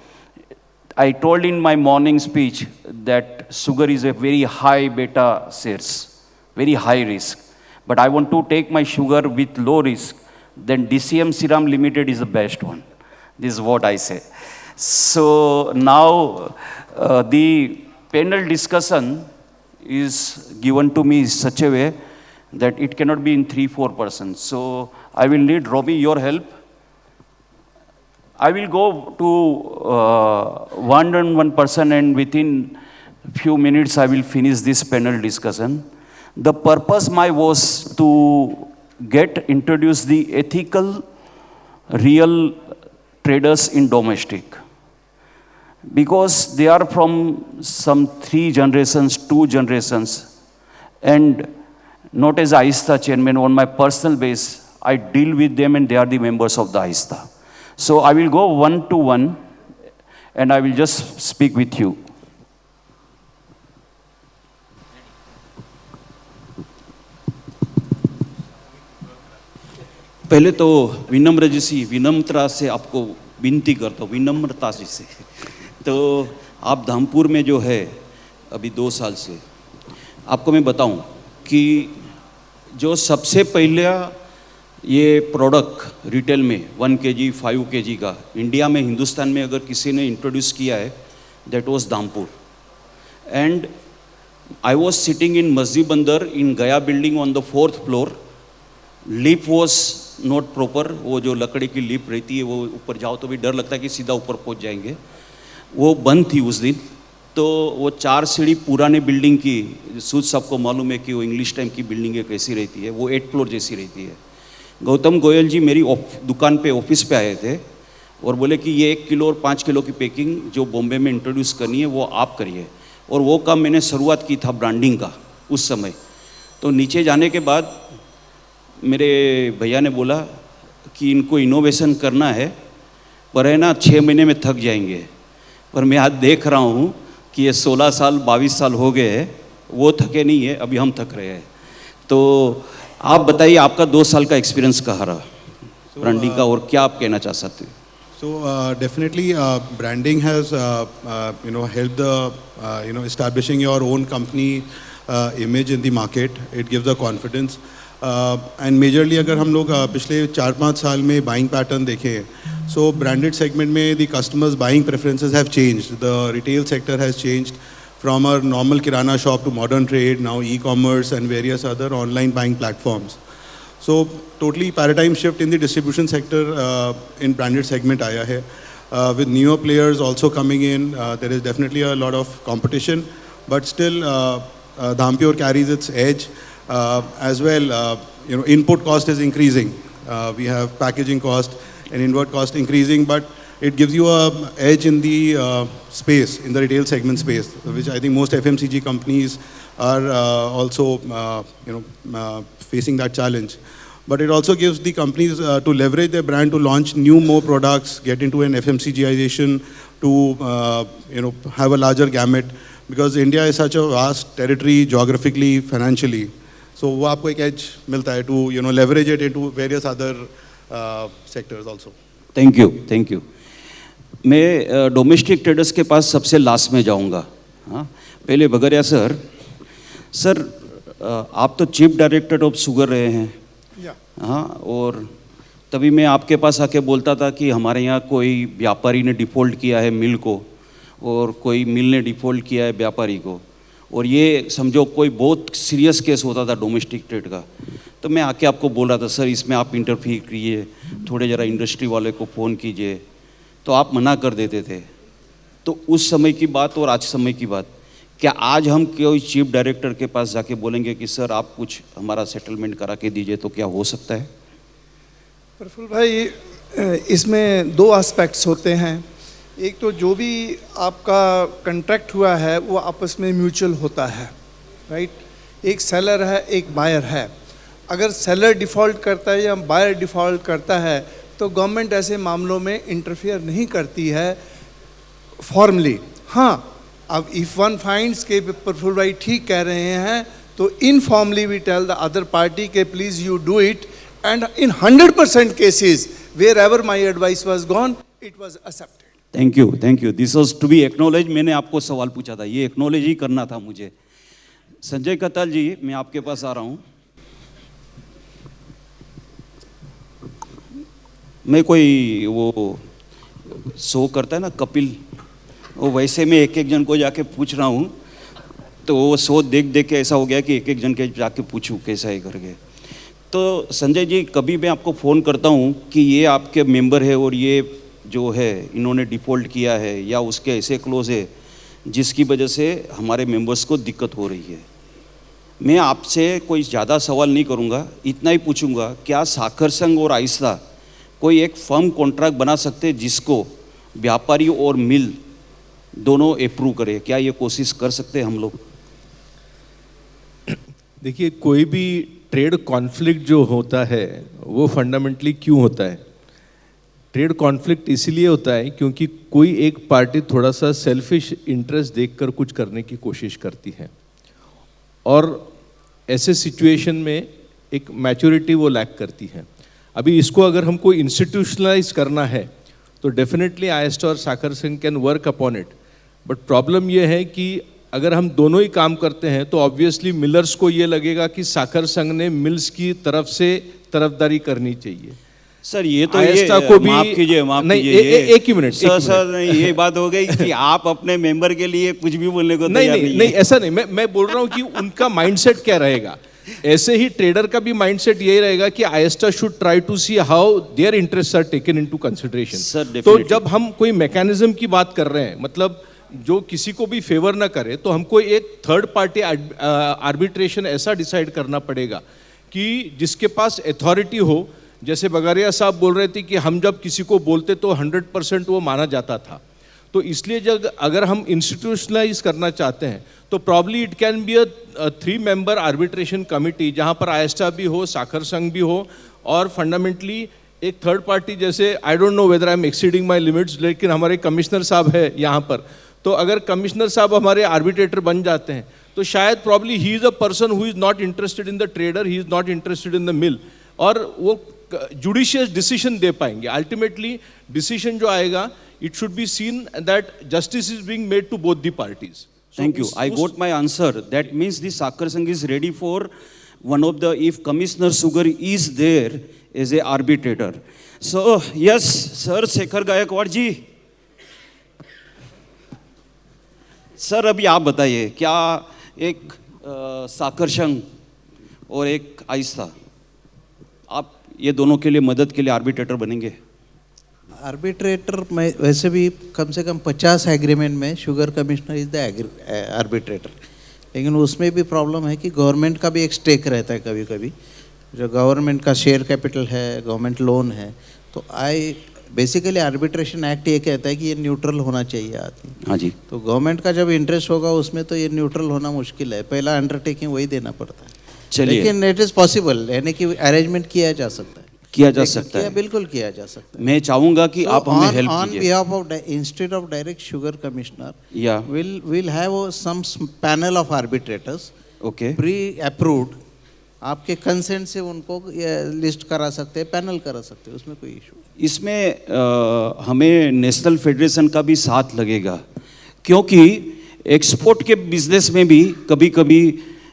I told in my morning speech that sugar is a very high beta shares, very high risk. But I want to take my sugar with low risk, then DCM Siram Limited is the best one. This is what I say. So now the panel discussion is given to me in such a way that it cannot be in 3-4 persons. So I will need, Robbie, your help. I will go to 1 person, and within few minutes I will finish this panel discussion. The purpose was to introduce the ethical, real traders in domestic. Because they are from some 3 generations, 2 generations, and not as AISTA chairman, on my personal base, I deal with them and they are the members of the AISTA. So I will go 1 to 1 and I will just speak with you. पहले तो विनम्रता से आपको विनती करता हूँ, विनम्रता से। तो आप धामपुर में जो है अभी 2 साल से, आपको मैं बताऊं कि जो सबसे पहले ये प्रोडक्ट रिटेल में 1 kg, 5 kg का इंडिया में, हिंदुस्तान में अगर किसी ने इंट्रोड्यूस किया है, that was Dhampur. And I was sitting in मस्जिद बंदर इन गया building on the 4th floor. Lip was not proper, वो जो लकड़ी की लिप रहती है वो ऊपर जाओ तो भी डर लगता है कि सीधा ऊपर पहुंच जाएंगे, वो बंद थी उस दिन. तो वो 4 सीढ़ी पुराने बिल्डिंग की, सूद सबको मालूम है कि वो इंग्लिश टाइम की बिल्डिंगें कैसी रहती है, वो 8 floor जैसी रहती है. गौतम गोयल जी मेरी दुकान पे, ऑफिस पे आए थे और बोले कि ये 1 किलो और 5 किलो की पैकिंग जो बॉम्बे में इंट्रोड्यूस करनी है वो आप करिए. और वो काम मैंने शुरुआत की था ब्रांडिंग का उस समय. तो नीचे जाने के बाद मेरे भैया ने बोला कि इनको इनोवेशन करना है, पर है ना 6 महीने में थक जाएंगे. पर मैं आज देख रहा हूँ कि ये 16 साल 22 साल हो गए हैं, वो थके नहीं है, अभी हम थक रहे हैं. तो आप बताइए आपका 2 साल का एक्सपीरियंस कहाँ रहा ब्रांडिंग का, और क्या आप कहना चाह सकते हैं? So definitely branding has helped the establishing your own company image in the market. It gives the confidence. And majorly अगर हम लोग पिछले 4-5 साल में buying pattern देखें, so branded segment में the customers buying preferences have changed. The retail sector has changed from our normal kirana shop to modern trade, now e-commerce and various other online buying platforms. So totally paradigm shift in the distribution sector in branded segment आया है. With newer players also coming in, there is definitely a lot of competition, but still Dhampur carries its edge. As well, input cost is increasing. We have packaging cost and inward cost increasing, but it gives you a edge in the space, in the retail segment space, which I think most FMCG companies are also facing that challenge. But it also gives the companies to leverage their brand to launch more products, get into an FMCGization, to have a larger gamut, because India is such a vast territory geographically, financially. So वो आपको एक edge मिलता है to leverage it into various other sectors also. Thank you. मैं domestic traders के पास सबसे last में जाऊंगा. हाँ, पहले बगरिया सर, आप तो चीफ डायरेक्टर ऑफ शुगर रहे हैं. हाँ, और तभी मैं आपके पास आके बोलता था कि हमारे यहाँ कोई व्यापारी ने डिफ़ॉल्ट किया है मिल को, और कोई मिल ने डिफ़ॉल्ट किया है व्यापारी को, और ये समझो कोई बहुत सीरियस केस होता था डोमेस्टिक ट्रेड का. तो मैं आके आपको बोल रहा था सर इसमें आप इंटरफीयर कीजिए, थोड़े ज़रा इंडस्ट्री वाले को फ़ोन कीजिए, तो आप मना कर देते थे. तो उस समय की बात और आज समय की बात, क्या आज हम कोई चीफ डायरेक्टर के पास जाके बोलेंगे कि सर आप कुछ हमारा सेटलमेंट करा के दीजिए, तो क्या हो सकता है? प्रफुल्ल भाई, इसमें दो एस्पेक्ट्स होते हैं. एक तो जो भी आपका कॉन्ट्रैक्ट हुआ है वो आपस में म्यूचुअल होता है, राइट. एक सेलर है, एक बायर है. अगर सेलर डिफ़ॉल्ट करता है या बायर डिफ़ॉल्ट करता है तो गवर्नमेंट ऐसे मामलों में इंटरफियर नहीं करती है फॉर्मली. हाँ, अब इफ़ वन फाइंड्स के प्रफुल्ल भाई ठीक कह रहे हैं तो informally we tell the other party के please you do it, and in 100% cases wherever my advice was gone it was accepted. Thank you. This was to be acknowledge. मैंने आपको सवाल पूछा था, ये एक्नॉलेज ही करना था मुझे. संजय कत्ताल जी, मैं आपके पास आ रहा हूँ. मैं कोई वो शो करता है ना कपिल, वो वैसे मैं एक जन को जाके पूछ रहा हूँ, तो वो शो देख के ऐसा हो गया कि एक जन के जाके पूछूँ कैसा है करके. तो संजय जी, कभी मैं आपको फ़ोन करता हूँ कि ये आपके मेंबर है और ये जो है इन्होंने डिफ़ॉल्ट किया है या उसके ऐसे क्लोज है जिसकी वजह से हमारे मेंबर्स को दिक्कत हो रही है. मैं आपसे कोई ज़्यादा सवाल नहीं करूँगा, इतना ही पूछूँगा, क्या साखर संघ और आइस्ता कोई एक फर्म कॉन्ट्रैक्ट बना सकते हैं जिसको व्यापारी और मिल दोनों अप्रूव करे? क्या ये कोशिश कर सकते हैं हम लोग? देखिए, कोई भी ट्रेड कॉन्फ्लिक्ट जो होता है वो फंडामेंटली क्यों होता है? ट्रेड कॉन्फ्लिक्ट इसीलिए होता है क्योंकि कोई एक पार्टी थोड़ा सा सेल्फिश इंटरेस्ट देखकर कुछ करने की कोशिश करती है, और ऐसे सिचुएशन में एक मैच्योरिटी वो लैक करती है. अभी इसको अगर हमको इंस्टीट्यूशनलाइज करना है तो डेफिनेटली आइस्टा और साखर संघ can work upon it. But problem ये है कि अगर हम दोनों ही काम करते हैं तो ऑब्वियसली मिलर्स को ये लगेगा कि साखर संघ ने मिल्स की तरफ से तरफदारी करनी चाहिए. सर ये तो आइस्टा को भी माफ कीजिए एक ही मिनट सर ये बात हो गई कि आप अपने मेंबर के लिए कुछ भी बोलने को तैयार नहीं, ऐसा नहीं. मैं बोल रहा हूँ कि उनका माइंडसेट क्या रहेगा. ऐसे ही ट्रेडर का भी माइंडसेट यही रहेगा कि ISTA should try to see how their interest are taken into consideration. तो जब हम कोई मैकेनिज्म की बात कर रहे हैं, मतलब जो किसी को भी फेवर ना करे, तो हमको एक थर्ड पार्टी आर्बिट्रेशन ऐसा डिसाइड करना पड़ेगा कि जिसके पास अथॉरिटी हो. जैसे बगारिया साहब बोल रहे थे कि हम जब किसी को बोलते तो 100% वो माना जाता था. तो इसलिए जब अगर हम इंस्टीट्यूशनलाइज करना चाहते हैं तो probably it can be a 3 member arbitration committee, जहाँ पर आइस्टा भी हो, साखर संघ भी हो, और फंडामेंटली एक थर्ड पार्टी. जैसे I don't know whether I am exceeding my limits, लेकिन हमारे कमिश्नर साहब है यहाँ पर, तो अगर कमिश्नर साहब हमारे आर्बिट्रेटर बन जाते हैं तो शायद probably he is a person who is not interested in the trader, he is not interested in the mill, और वो जुडिशियस डिसीजन दे पाएंगे. अल्टीमेटली डिसीजन जो आएगा, it should be seen that justice is being made to both the parties. Thank you. I got my answer. That means the Sakhar Sangh is ready for one of the, if Commissioner Sugar is there as a arbitrator. So, yes, Sir Shekhar Gaikwad ji. Sir अभी आप बताइए, क्या एक साखर संघ और एक आइस्ता, आप ये दोनों के लिए मदद के लिए आर्बिट्रेटर बनेंगे? आर्बिट्रेटर में वैसे भी कम से कम 50 एग्रीमेंट में sugar commissioner is the arbitrator, लेकिन उसमें भी प्रॉब्लम है कि गवर्नमेंट का भी एक स्टेक रहता है कभी कभी. जो गवर्नमेंट का शेयर कैपिटल है, गवर्नमेंट लोन है, तो आई बेसिकली आर्बिट्रेशन एक्ट ये कहता है कि ये न्यूट्रल होना चाहिए आदमी। हाँ जी। तो गवर्नमेंट का जब इंटरेस्ट होगा उसमें तो ये न्यूट्रल होना मुश्किल है, पहला अंडरटेकिंग वही देना पड़ता है। चलिए, लेकिन इट इज़ पॉसिबल, यानी कि अरेंजमेंट किया जा सकता है। किया जा सकता है, बिल्कुल किया जा सकता है। मैं चाहूँगा कि आप हमें हेल्प ऑन कीजिए। Behalf of instead of direct sugar commissioner, या will have some panel of arbitrators, okay, pre approved, आपके कंसेंट से उनको लिस्ट करा सकते हैं, पैनल करा सकते हैं, उसमें कोई इशू। इसमें हमें नेशनल फेडरेशन का भी साथ लगेगा, क्योंकि एक्सपोर्ट के बिजनेस में भी कभी कभी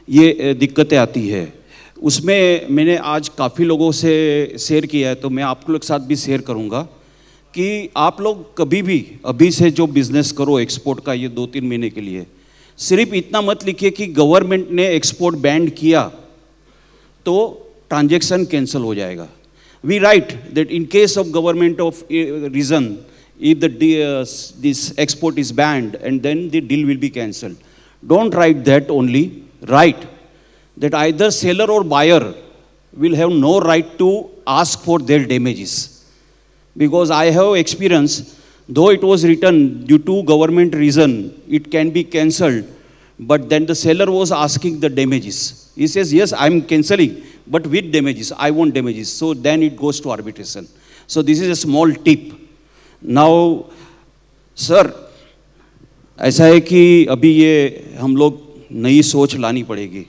ये दिक्कतें आती है। उसमें मैंने आज काफ़ी लोगों से शेयर किया है, तो मैं आप लोग के साथ भी शेयर करूंगा कि आप लोग कभी भी अभी से जो बिज़नेस करो एक्सपोर्ट का, ये 2-3 महीने के लिए, सिर्फ इतना मत लिखिए कि गवर्नमेंट ने एक्सपोर्ट बैन किया तो ट्रांजैक्शन कैंसिल हो जाएगा। We write that in case of government of reason, if this export is banned and then the deal will be cancelled. Don't write that only. Write that either seller or buyer will have no right to ask for their damages. Because I have experience, though it was written due to government reason, it can be cancelled, but then the seller was asking the damages. He says, yes, I'm cancelling, but with damages, I want damages. So then it goes to arbitration. So this is a small tip. Now sir, ऐसा है कि अभी ये हम लोग नई सोच लानी पड़ेगी,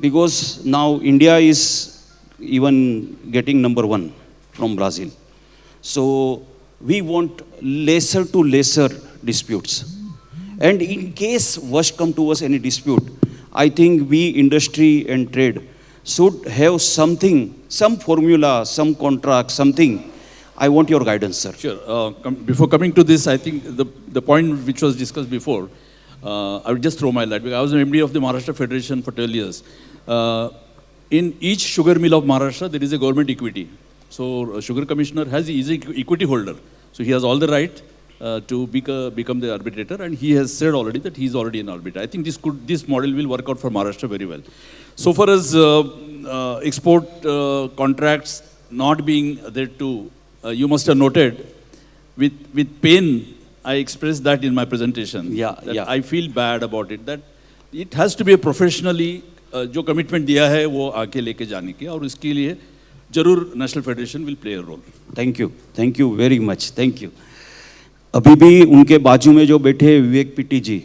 because now India is even getting number 1 from Brazil, so we want lesser to lesser disputes, and in case worst come to us any dispute, I think we industry and trade should have something, some formula, some contract, something. I want your guidance, sir. Sure. Before coming to this, I think the point which was discussed before, I would just throw my light, because I was an MD of the Maharashtra Federation for 12 years. In each sugar mill of Maharashtra, there is a government equity. So a sugar commissioner is an equity holder. So he has all the right to become the arbitrator, and he has said already that he is already an arbitrator. I think this model will work out for Maharashtra very well. So far as export contracts not being there too, you must have noted, with pain, I expressed that in my presentation. Yeah. I feel bad about it. That it has to be a professionally जो commitment दिया है वो आके लेके जाने की, और इसके लिए जरूर national federation will play a role. Thank you very much. Thank you. अभी भी उनके बाजू में जो बैठे विवेक पिटी जी,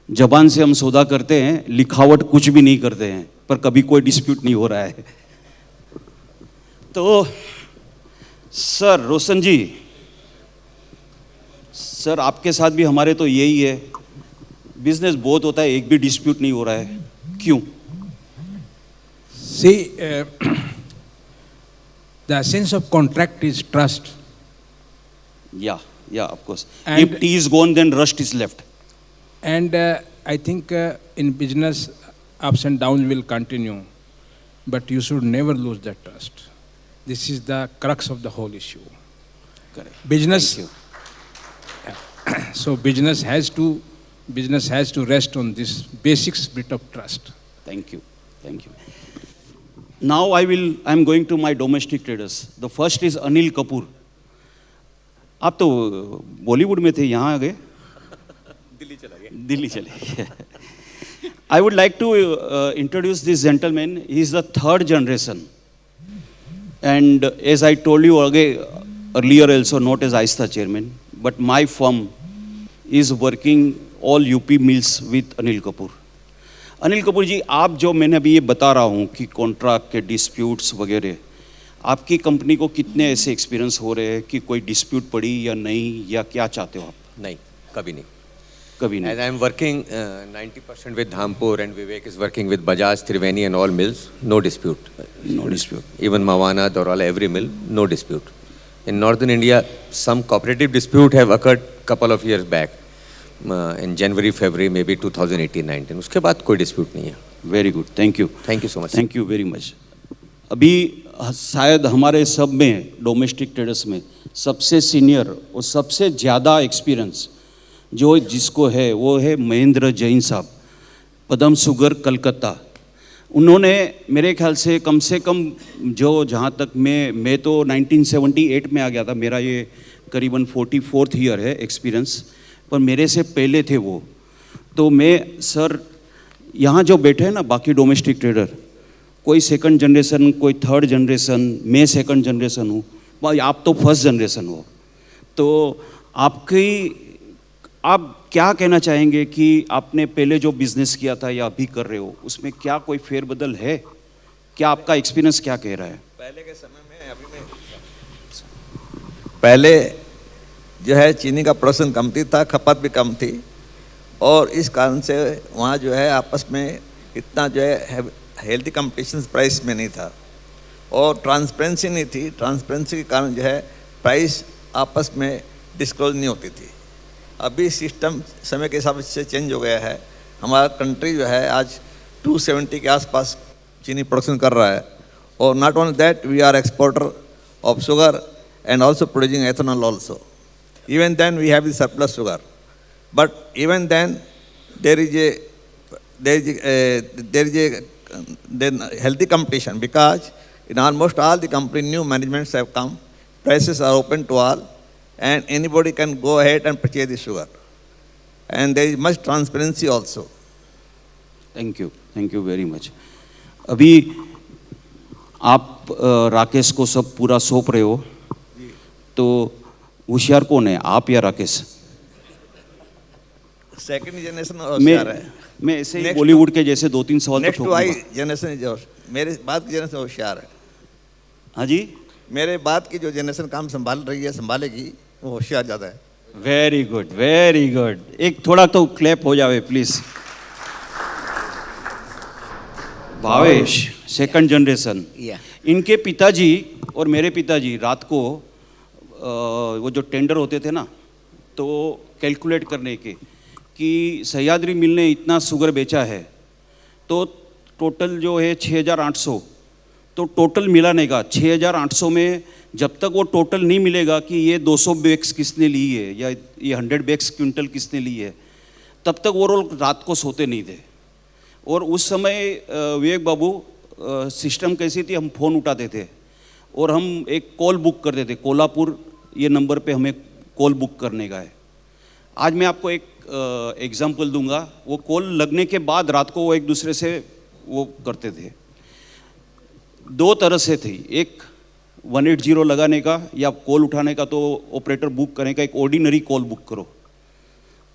जबान से हम सौदा करते हैं, लिखावट कुछ भी नहीं करते हैं, पर कभी कोई डिस्प्यूट नहीं हो रहा है। तो सर रोशन जी, सर आपके साथ भी हमारे तो यही है, बिजनेस बहुत होता है, एक भी डिस्प्यूट नहीं हो रहा है, क्यों? See, the essence of contract is trust. Yeah, of course. And if tea is gone, then rust is left. And I think in business, ups and downs will continue, but you should never lose that trust. This is the crux of the whole issue. Correct. Business. Thank Yeah. So business has to rest on this basic spirit of trust. Thank you. Now I'm going to my domestic traders. The first is Anil Kapoor. आप तो बॉलीवुड में थे, यहाँ आ गए, दिल्ली चले गए। I would like to introduce this gentleman. He is the 3rd generation. And as I told you earlier also, not as AISTA chairman, but my firm is working all UP mills with Anil Kapoor. Anil Kapoor जी, आप जो मैंने अभी ये बता रहा हूँ कि contract के डिस्प्यूट्स वगैरह, आपकी कंपनी को कितने ऐसे एक्सपीरियंस हो रहे हैं कि कोई डिस्प्यूट पड़ी या नहीं, या क्या चाहते हो आप? नहीं, कभी नहीं. कभी नहीं. As I am working 90% with Dhampur and Vivek is working with Bajaj, Triveni and all mills, no dispute. No dispute. Even Mawana, Dorala, every mill, no dispute. In northern India, some cooperative dispute have occurred couple of years back. In January, February, maybe 2018-19. उसके बाद कोई dispute नहीं है. Very good. Thank you. Thank you so much. Thank you very much. अभी शायद हमारे सब में डोमेस्टिक ट्रेडर्स में सबसे सीनियर और सबसे ज़्यादा एक्सपीरियंस जो जिसको है वो है महेंद्र जैन साहब, पदम शुगर कलकत्ता। उन्होंने मेरे ख्याल से कम जो जहाँ तक मैं तो 1978 में आ गया था, मेरा ये करीबन 44th ईयर है एक्सपीरियंस, पर मेरे से पहले थे वो। तो मैं सर यहाँ जो बैठे हैं ना बाकी डोमेस्टिक ट्रेडर, कोई सेकंड जनरेशन, कोई थर्ड जनरेशन, मैं सेकंड जनरेशन हूँ, आप तो फर्स्ट जनरेशन हो। तो आप क्या कहना चाहेंगे कि आपने पहले जो बिजनेस किया था या अभी कर रहे हो उसमें क्या कोई फेरबदल है? क्या आपका एक्सपीरियंस क्या कह रहा है? पहले के समय में अभी में पहले जो है चीनी का प्रोडक्शन कम था, खपत भी कम थी, और इस कारण से वहाँ जो है आपस में इतना जो है हेल्थी कंपटीशन प्राइस में नहीं था, और ट्रांसपेरेंसी नहीं थी। ट्रांसपेरेंसी के कारण जो है प्राइस आपस में डिस्क्लोज नहीं होती थी। अभी सिस्टम समय के हिसाब से चेंज हो गया है। हमारा कंट्री जो है आज 270 के आसपास चीनी प्रोडक्शन कर रहा है, और not only that we are exporter of sugar and also producing ethanol also. Even then we have the surplus sugar, but even then there is a then healthy competition, because in almost all the company new managements have come, prices are open to all, and anybody can go ahead and purchase the sugar, and there is much transparency also. Thank you very much. अभी आप राकेश को सब पूरा सौंप रहे हो, तो होशियार कौन है, आप या राकेश? सेकंड जनरेशन होशियार है। मैं ऐसे ही बॉलीवुड के जैसे 2-3 सवाल नेक्स्ट टू आई जनरेशन जो मेरे बाद की जनरेशन होशियार है। हाँ जी, मेरे बाद की जो जनरेशन काम संभाल रही है, संभालेगी, वो होशियार ज़्यादा है। Very good, very good. एक थोड़ा तो क्लैप हो जावे प्लीज। भावेश सेकंड जनरेशन, इनके पिताजी और मेरे पिताजी रात को वो जो टेंडर होते थे ना, तो कैलकुलेट करने के कि सह्याद्री मिल ने इतना शुगर बेचा है तो टोटल जो है 6,800, तो टोटल मिलाने का 6,800 में जब तक वो टोटल नहीं मिलेगा कि ये 200 बैग्स किसने ली है या ये 100 बैग्स क्विंटल किसने ली है, तब तक वो लोग रात को सोते नहीं थे। और उस समय विवेक बाबू सिस्टम कैसी थी, हम फ़ोन उठाते थे और हम एक कॉल बुक करते थे, कोल्हापुर ये नंबर पे हमें कॉल बुक करने का है। आज मैं आपको एक एग्जांपल दूंगा। वो कॉल लगने के बाद रात को वो एक दूसरे से वो करते थे। 2 तरह से थी, एक 180 लगाने का या कॉल उठाने का, तो ऑपरेटर बुक करने का एक ऑर्डिनरी कॉल बुक करो।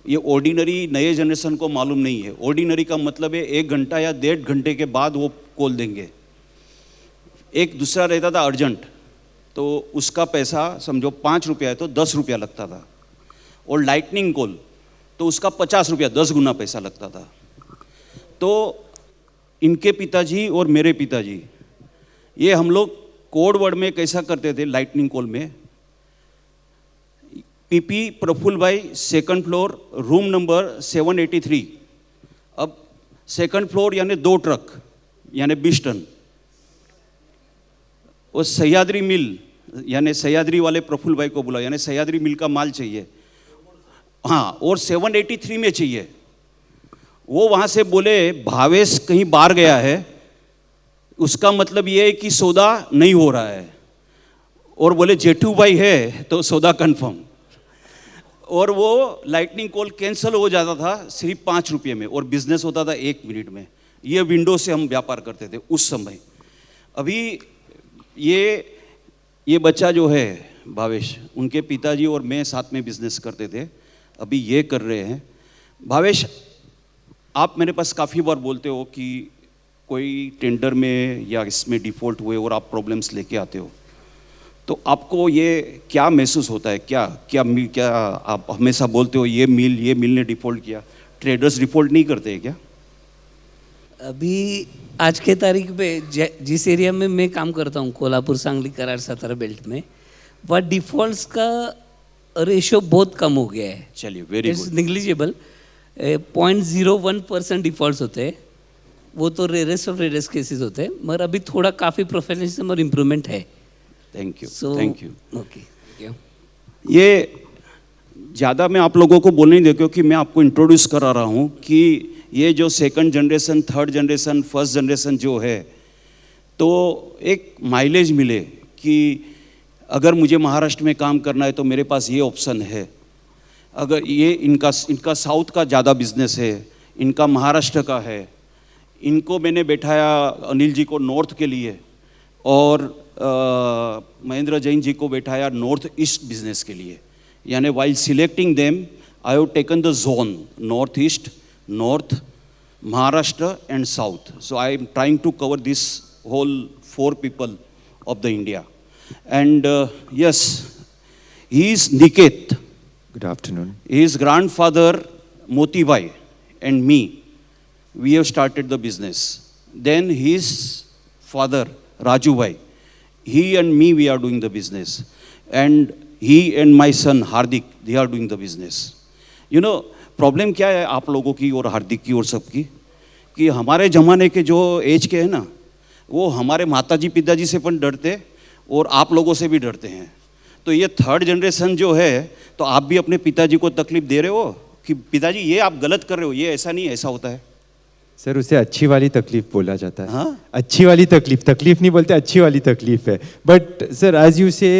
ये ऑर्डिनरी नए जनरेशन को मालूम नहीं है। ऑर्डिनरी का मतलब है 1 घंटा या 1.5 घंटे के बाद वो कॉल देंगे। एक दूसरा रहता था अर्जेंट, तो उसका पैसा समझो 5 रुपया है तो 10 रुपया लगता था। और लाइटनिंग कॉल तो उसका 50 रुपया, 10 गुना पैसा लगता था। तो इनके पिताजी और मेरे पिताजी, ये हम लोग कोड वर्ड में कैसा करते थे लाइटनिंग कॉल में, पीपी प्रफुल्ल भाई सेकंड फ्लोर रूम नंबर 783। अब सेकंड फ्लोर यानी 2 ट्रक यानी 20 टन। और सह्याद्री मिल यानी सह्याद्री वाले प्रफुल्ल भाई को बुला, यानी सह्याद्री मिल का माल चाहिए, हाँ, और 783 में चाहिए। वो वहाँ से बोले भावेश कहीं बाहर गया है, उसका मतलब ये है कि सौदा नहीं हो रहा है। और बोले जेठू भाई है तो सौदा कंफर्म। और वो लाइटनिंग कॉल कैंसिल हो जाता था सिर्फ 5 रुपये में, और बिजनेस होता था 1 मिनट में। ये विंडो से हम व्यापार करते थे उस समय। अभी ये बच्चा जो है भावेश, उनके पिताजी और मैं साथ में बिजनेस करते थे, अभी ये कर रहे हैं। भावेश, आप मेरे पास काफ़ी बार बोलते हो कि कोई टेंडर में या इसमें डिफ़ॉल्ट हुए और आप प्रॉब्लम्स लेके आते हो, तो आपको ये क्या महसूस होता है? क्या आप हमेशा बोलते हो ये मिल ने डिफ़ॉल्ट किया, ट्रेडर्स डिफ़ॉल्ट नहीं करते हैं क्या? अभी आज के तारीख पे जिस एरिया में मैं काम करता हूँ, कोल्हापुर, सांगली, कराड, सातारा बेल्ट में, वह डिफ़ॉल्ट्स का रेशो बहुत कम हो गया है। चलिए, वेरी गुड। निग्लिजिबल 0.01% डिफ़ॉल्ट्स होते हैं, वो तो रेयरेस्ट ऑफ रेयरेस्ट केसेस होते हैं, मगर अभी थोड़ा काफ़ी प्रोफेशनलिज्म और इम्प्रूवमेंट है। Thank you, So, thank you. Okay, ये ज़्यादा मैं आप लोगों को बोलने नहीं दे, क्योंकि मैं आपको इंट्रोड्यूस करा रहा हूँ कि ये जो second generation, third generation, first generation जो है, तो एक माइलेज मिले कि अगर मुझे महाराष्ट्र में काम करना है तो मेरे पास ये ऑप्शन है। अगर ये इनका साउथ का ज़्यादा बिजनेस है, इनका महाराष्ट्र का है, इनको मैंने बैठाया अनिल जी को नॉर्थ के लिए और महेंद्र जैन जी को बैठाया नॉर्थ ईस्ट बिजनेस के लिए। यानी while selecting them I have taken the zone north east, north, Maharashtra and south. So I am trying to cover this whole 4 people of the India. And yes, he is Niket. Good afternoon. His grandfather Motibai and me, we have started the business. Then his father Rajubai, he and me, we are doing the business. And he and my son Hardik, they are doing the business. You know, problem क्या है आप लोगों की और हार्दिक की और सबकी, कि हमारे ज़माने के जो एज के हैं ना, वो हमारे माताजी पिताजी से पण डरते और आप लोगों से भी डरते हैं। तो ये 3rd जनरेशन जो है, तो आप भी अपने पिताजी को तकलीफ दे रहे हो कि पिताजी ये आप गलत कर रहे हो, ये ऐसा नहीं, ऐसा होता है। सर उसे अच्छी वाली तकलीफ बोला जाता है। हाँ? अच्छी वाली तकलीफ नहीं बोलते, अच्छी वाली तकलीफ है। But sir as you say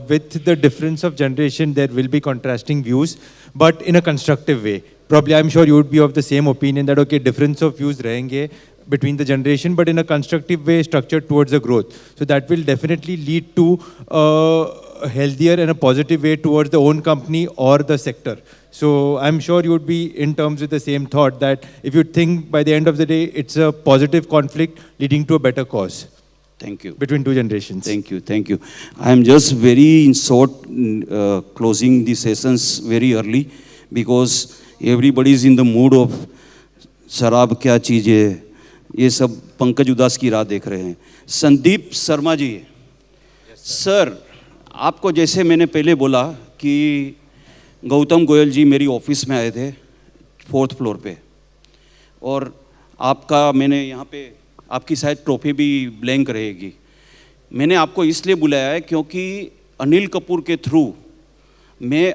with the difference of generation there will be contrasting views but in a constructive way. Probably I am sure you would be of the same opinion that okay difference of views रहेंगे between the generation, but in a constructive way structured towards the growth. So that will definitely lead to a healthier and a positive way towards the own company or the sector. So I'm sure you would be in terms with the same thought that if you think by the end of the day, it's a positive conflict leading to a better cause. Thank you. Between 2 generations. Thank you, thank you. I am just very in short closing the sessions very early because everybody is in the mood of शराब क्या चीज़ है, ये सब पंकज उदास की राह देख रहे हैं। संदीप शर्मा जी, सर आपको जैसे मैंने पहले बोला कि गौतम गोयल जी मेरी ऑफिस में आए थे 4th फ्लोर पे, और आपका मैंने यहाँ पे आपकी शायद ट्रॉफी भी ब्लैंक रहेगी। मैंने आपको इसलिए बुलाया है क्योंकि अनिल कपूर के थ्रू मैं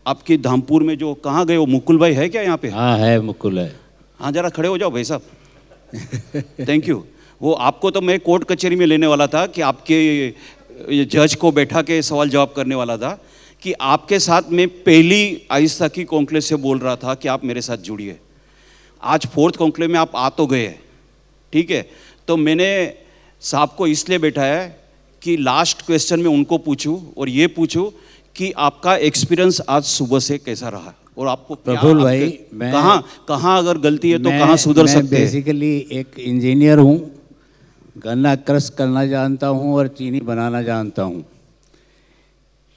आपके धामपुर में जो कहाँ गए, वो मुकुल भाई है क्या यहाँ पे? हाँ है, मुकुल है। हाँ जरा खड़े हो जाओ भाई साहब। Thank you. वो आपको तो मैं कोर्ट कचहरी में लेने वाला था कि आपके जज को बैठा के सवाल जवाब करने वाला था कि आपके साथ मैं पहली आइस्ता की कॉन्क्लेव से बोल रहा था कि आप मेरे साथ जुड़िए। आज 4th कॉन्क्लेव में आप आ तो गए, ठीक है, तो मैंने साहब को इसलिए बैठाया है कि लास्ट क्वेश्चन में उनको पूछूं और ये पूछूं कि आपका एक्सपीरियंस आज सुबह से कैसा रहा और आपको प्रफुल्ल भाई, मैं कहाँ अगर गलती है तो कहाँ सुधर सकते हैं? बेसिकली एक इंजीनियर हूँ, गन्ना क्रश करना जानता हूँ और चीनी बनाना जानता हूँ।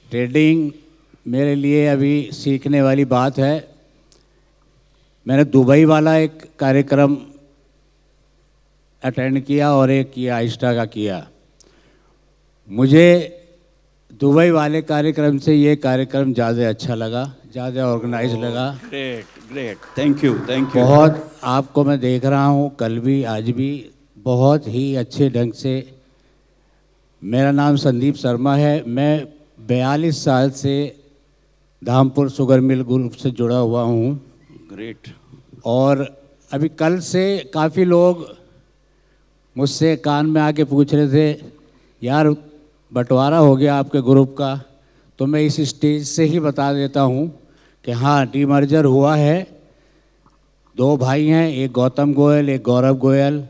ट्रेडिंग मेरे लिए अभी सीखने वाली बात है। मैंने दुबई वाला एक कार्यक्रम अटेंड किया और एक किया आइस्टा का किया। मुझे दुबई वाले कार्यक्रम से ये कार्यक्रम ज़्यादा अच्छा लगा, ज़्यादा ऑर्गेनाइज लगा। Great great, thank you thank you. बहुत आपको मैं देख रहा हूँ कल भी आज भी बहुत ही अच्छे ढंग से। मेरा नाम संदीप शर्मा है। मैं 42 साल से धामपुर शुगर मिल ग्रुप से जुड़ा हुआ हूँ। ग्रेट। और अभी कल से काफ़ी लोग मुझसे कान में आके पूछ रहे थे, यार बंटवारा हो गया आपके ग्रुप का, तो मैं इस स्टेज से ही बता देता हूँ कि हाँ डीमर्जर हुआ है। 2 भाई हैं, एक गौतम गोयल एक गौरव गोयल।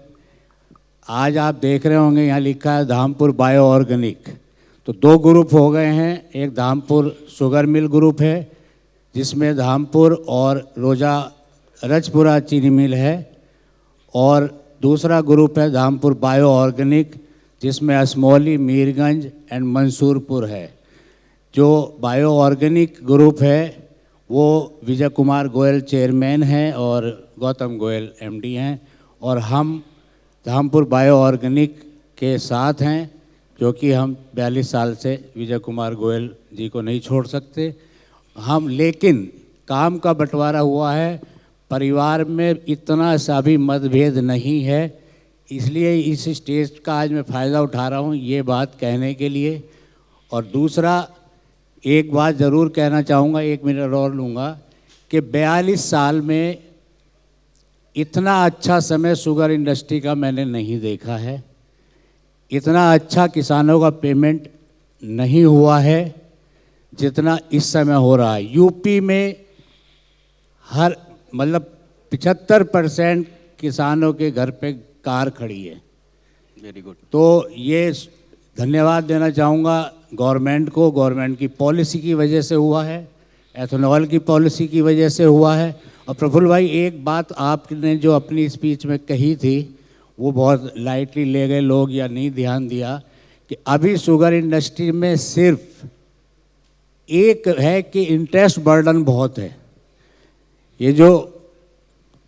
आज आप देख रहे होंगे यहाँ लिखा है धामपुर बायो ऑर्गेनिक। तो 2 ग्रुप हो गए हैं। एक धामपुर शुगर मिल ग्रुप है जिसमें धामपुर और रोजा रजपुरा चीनी मिल है, और दूसरा ग्रुप है धामपुर बायो ऑर्गेनिक जिसमें असमौली, मीरगंज एंड मंसूरपुर है। जो बायो ऑर्गेनिक ग्रुप है वो विजय कुमार गोयल चेयरमैन हैं और गौतम गोयल एमडी हैं, और हम धामपुर बायो ऑर्गेनिक के साथ हैं क्योंकि हम 42 साल से विजय कुमार गोयल जी को नहीं छोड़ सकते हम। लेकिन काम का बंटवारा हुआ है, परिवार में इतना सा भी मतभेद नहीं है, इसलिए इस स्टेज का आज मैं फ़ायदा उठा रहा हूँ ये बात कहने के लिए। और दूसरा एक बात ज़रूर कहना चाहूँगा, 1 मिनट और लूँगा, कि 42 साल में इतना अच्छा समय शुगर इंडस्ट्री का मैंने नहीं देखा है। इतना अच्छा किसानों का पेमेंट नहीं हुआ है जितना इस समय हो रहा है। यूपी में हर मतलब 75% किसानों के घर पे कार खड़ी है। Very good. तो ये धन्यवाद देना चाहूँगा गवर्नमेंट को। गवर्नमेंट की पॉलिसी की वजह से हुआ है, एथेनॉल की पॉलिसी की वजह से हुआ है। और प्रफुल्ल भाई, एक बात आपने जो अपनी स्पीच में कही थी वो बहुत लाइटली ले गए लोग या नहीं ध्यान दिया कि अभी शुगर इंडस्ट्री में सिर्फ एक है कि इंटरेस्ट बर्डन बहुत है। ये जो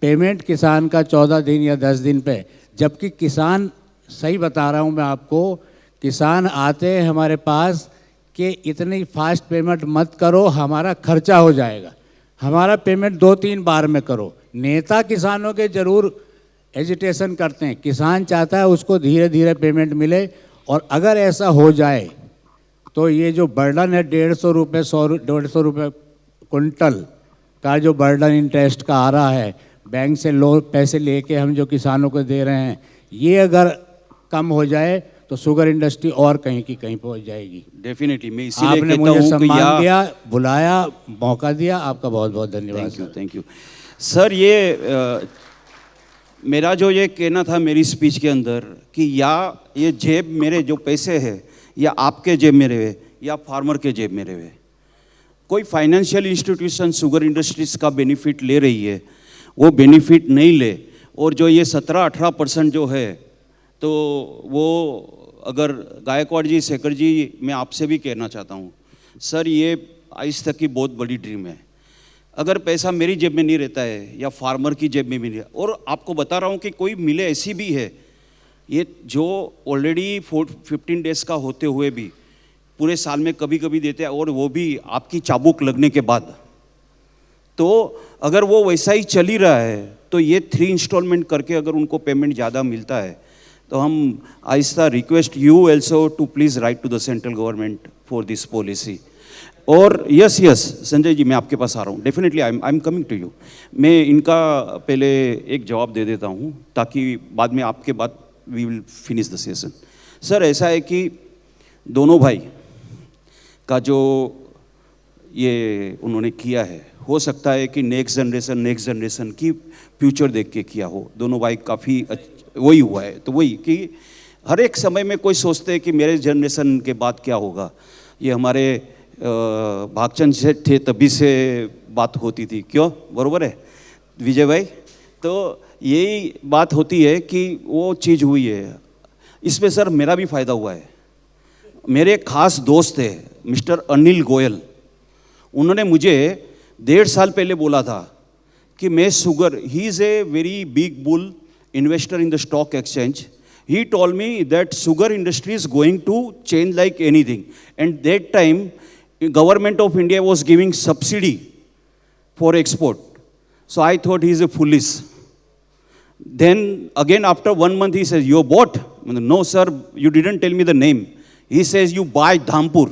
पेमेंट किसान का 14 दिन या 10 दिन पे, जबकि किसान, सही बता रहा हूँ मैं आपको, किसान आते हैं हमारे पास कि इतनी फास्ट पेमेंट मत करो, हमारा खर्चा हो जाएगा, हमारा पेमेंट 2-3 बार में करो। नेता किसानों के जरूर एजिटेशन करते हैं, किसान चाहता है उसको धीरे धीरे पेमेंट मिले। और अगर ऐसा हो जाए तो ये जो बर्डन है 150 रुपये 150 रुपये कुंटल का जो बर्डन इंटरेस्ट का आ रहा है, बैंक से लोन पैसे लेके हम जो किसानों को दे रहे हैं, ये अगर कम हो जाए तो शुगर इंडस्ट्री और कहीं की कहीं पहुंच जाएगी। डेफिनेटली, मैं इसीलिए आपने कहता मुझे हूं कि सम्मान दिया, बुलाया, मौका दिया, आपका बहुत बहुत धन्यवाद। Thank you sir. ये मेरा जो ये कहना था मेरी स्पीच के अंदर कि या ये जेब मेरे जो पैसे हैं या आपके जेब में रहे या फार्मर के जेब में रहे, कोई फाइनेंशियल इंस्टीट्यूशन शुगर इंडस्ट्रीज़ का बेनिफिट ले रही है, वो बेनिफिट नहीं ले। और जो ये 17-18% जो है, तो वो अगर गायकवाड़ जी, शेखर जी, मैं आपसे भी कहना चाहता हूँ सर, ये आइस्ता की बहुत बड़ी ड्रीम है। अगर पैसा मेरी जेब में नहीं रहता है या फार्मर की जेब में भी नहीं, और आपको बता रहा हूँ कि कोई मिले ऐसी भी है ये जो ऑलरेडी 15 डेज़ का होते हुए भी पूरे साल में कभी कभी देते हैं, और वो भी आपकी चाबुक लगने के बाद। तो अगर वो वैसा ही चल ही रहा है तो ये 3 इंस्टॉलमेंट करके अगर उनको पेमेंट ज़्यादा मिलता है तो हम आहिस्ता request you also to please write to the central government for this policy. और यस संजय जी, मैं आपके पास आ रहा हूँ, definitely I am coming to you. मैं इनका पहले एक जवाब दे देता हूँ ताकि बाद में आपके बाद we will finish the session. Sir, ऐसा है कि दोनों भाई का जो ये उन्होंने किया है, हो सकता है कि नेक्स्ट जनरेशन की फ्यूचर देख के किया हो। दोनों भाई काफ़ी वही हुआ है। तो वही कि हर एक समय में कोई सोचते हैं कि मेरे जनरेशन के बाद क्या होगा। ये हमारे भागचंद सेठ थे तभी से बात होती थी, क्यों, बरोबर है विजय भाई? तो यही बात होती है कि वो चीज़ हुई है। इसमें सर मेरा भी फ़ायदा हुआ है। मेरे खास दोस्त थे मिस्टर अनिल गोयल, उन्होंने मुझे 1.5 साल पहले बोला था कि मैं sugar, he is a very big bull investor in the stock exchange. He told me that sugar industry is going to change like anything. And that time, government of India was giving subsidy for export. So I thought he is a foolish. Then again after 1 month he says, you bought? No sir, you didn't tell me the name. He says, you buy Dhampur.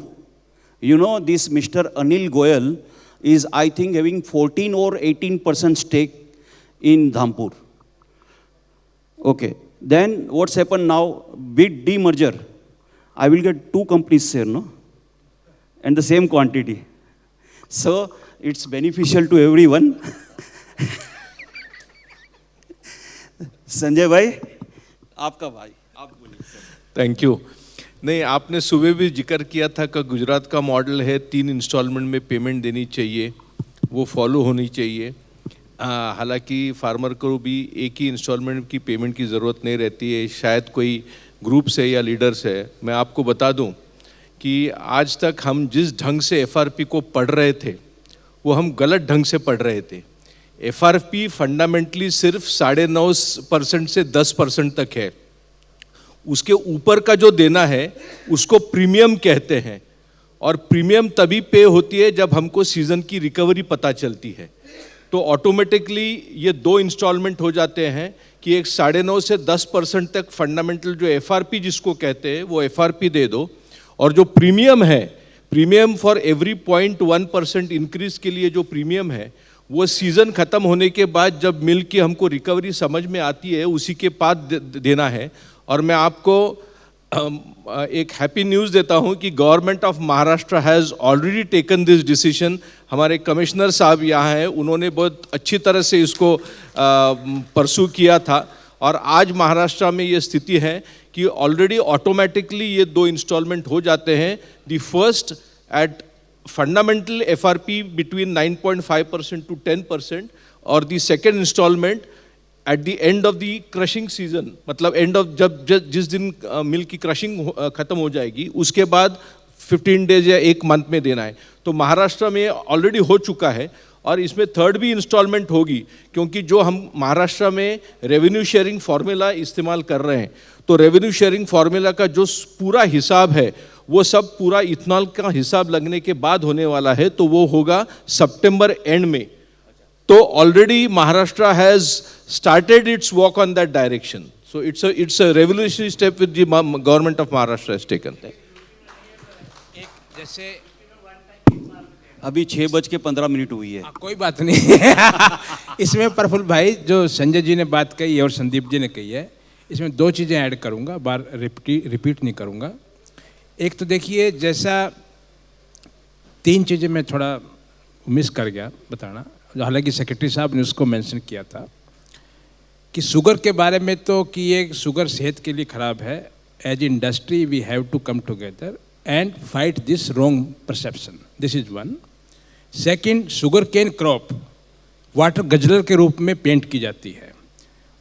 You know, this Mr. Anil Goyal is, I think, having 14 or 18% stake in Dhampur. Okay, then what's happened now? Bid demerger. I will get 2 companies here, no? And the same quantity. So it's beneficial to everyone. Sanjay भाई, आपका भाई, आप बोलिए sir. Thank you. नहीं, आपने सुबह भी जिक्र किया था कि गुजरात का मॉडल है 3 इंस्टॉलमेंट में पेमेंट देनी चाहिए, वो फॉलो होनी चाहिए। हालांकि फार्मर को भी एक ही इंस्टॉलमेंट की पेमेंट की ज़रूरत नहीं रहती है, शायद कोई ग्रुप्स है या लीडर्स है। मैं आपको बता दूं कि आज तक हम जिस ढंग से एफआरपी को पढ़ रहे थे वो हम गलत ढंग से पढ़ रहे थे। एफआरपी फंडामेंटली सिर्फ 9.5% से 10% तक है। उसके ऊपर का जो देना है उसको प्रीमियम कहते हैं, और प्रीमियम तभी पे होती है जब हमको सीज़न की रिकवरी पता चलती है। तो ऑटोमेटिकली ये 2 इंस्टॉलमेंट हो जाते हैं कि एक 9.5 से 10% तक फंडामेंटल जो एफआरपी जिसको कहते हैं वो एफआरपी दे दो, और जो प्रीमियम है, प्रीमियम फॉर एवरी 0.1% इंक्रीज के लिए जो प्रीमियम है वो सीज़न ख़त्म होने के बाद जब मिल की हमको रिकवरी समझ में आती है उसी के बाद देना है। और मैं आपको एक हैप्पी न्यूज़ देता हूं कि government of Maharashtra has already taken this decision. हमारे कमिश्नर साहब यहाँ हैं, उन्होंने बहुत अच्छी तरह से इसको परसू किया था और आज महाराष्ट्र में ये स्थिति है कि ऑलरेडी ऑटोमेटिकली ये 2 इंस्टॉलमेंट हो जाते हैं. The first at fundamental FRP between 9.5% to 10% और the second instalment at the end of the crushing season, मतलब एंड ऑफ जिस दिन मिल की क्रशिंग खत्म हो जाएगी उसके बाद 15 डेज या 1 मंथ में देना है. तो महाराष्ट्र में ऑलरेडी हो चुका है और इसमें थर्ड भी इंस्टॉलमेंट होगी, क्योंकि जो हम महाराष्ट्र में रेवेन्यू शेयरिंग फार्मूला इस्तेमाल कर रहे हैं, तो रेवेन्यू शेयरिंग फार्मूला का जो पूरा हिसाब है वो सब पूरा इथेनॉल का हिसाब लगने के बाद होने वाला है. तो वो होगा सितंबर एंड में. तो already Maharashtra has started its work on that direction. So it's a revolutionary step which the government of Maharashtra has taken. जैसे अभी 6:15 हुई है. कोई बात नहीं. इसमें प्रफुल्ल भाई जो संजय जी ने बात कही है और संदीप जी ने कही है, इसमें 2 चीज़ें ऐड करूँगा, बार रिपीट नहीं करूँगा. एक तो देखिए, जैसा 3 चीज़ें मैं थोड़ा मिस कर गया बताना, हालांकि सेक्रेटरी साहब ने उसको मेंशन किया था कि शुगर के बारे में, तो कि ये शुगर सेहत के लिए ख़राब है. As industry we have to come together and fight this wrong perception. This is one. Second, sugar cane crop water guzzler के रूप में पेंट की जाती है.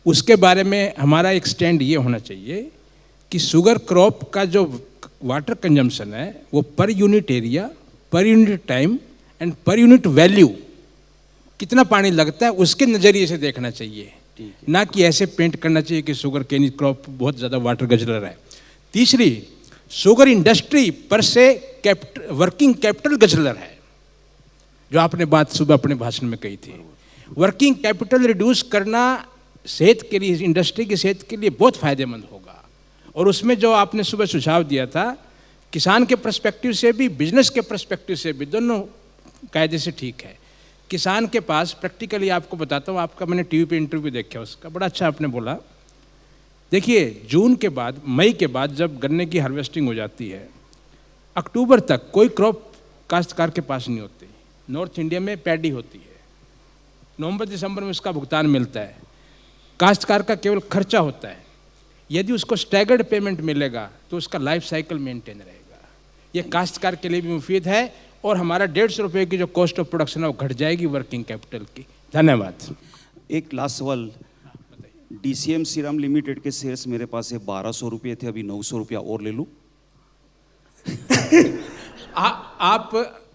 उसके बारे में हमारा एक स्टैंड ये होना चाहिए कि शुगर क्रॉप का जो वाटर कंजम्पशन है वो per unit area, per unit time and per unit value कितना पानी लगता है उसके नज़रिए से देखना चाहिए, ना कि ऐसे पेंट करना चाहिए कि शुगर केन क्रॉप बहुत ज़्यादा वाटर गजलर है. तीसरी, शुगर इंडस्ट्री पर से वर्किंग कैपिटल गजलर है, जो आपने बात सुबह अपने भाषण में कही थी. वर्किंग कैपिटल रिड्यूस करना सेहत के लिए, इंडस्ट्री की सेहत के लिए बहुत फ़ायदेमंद होगा. और उसमें जो आपने सुबह सुझाव दिया था, किसान के पर्सपेक्टिव से भी, बिजनेस के पर्सपेक्टिव से भी, दोनों कायदे से ठीक है. किसान के पास प्रैक्टिकली आपको बताता हूँ, आपका मैंने टीवी पे इंटरव्यू देखा उसका, बड़ा अच्छा आपने बोला. देखिए, जून के बाद, मई के बाद जब गन्ने की हार्वेस्टिंग हो जाती है, अक्टूबर तक कोई क्रॉप काश्तकार के पास नहीं होती. नॉर्थ इंडिया में पैडी होती है, नवंबर दिसंबर में उसका भुगतान मिलता है. काश्तकार का केवल खर्चा होता है. यदि उसको स्टैगर्ड पेमेंट मिलेगा तो उसका लाइफ साइकिल मेंटेन रहेगा. ये काश्तकार के लिए भी मुफीद है और हमारा 150 रुपये की जो कॉस्ट ऑफ प्रोडक्शन है वो घट जाएगी वर्किंग कैपिटल की. धन्यवाद. एक लास्ट सवाल. DCM सीरम लिमिटेड के शेयर्स मेरे पास है 1200 रुपये थे, अभी 900 रुपया और ले लूँ?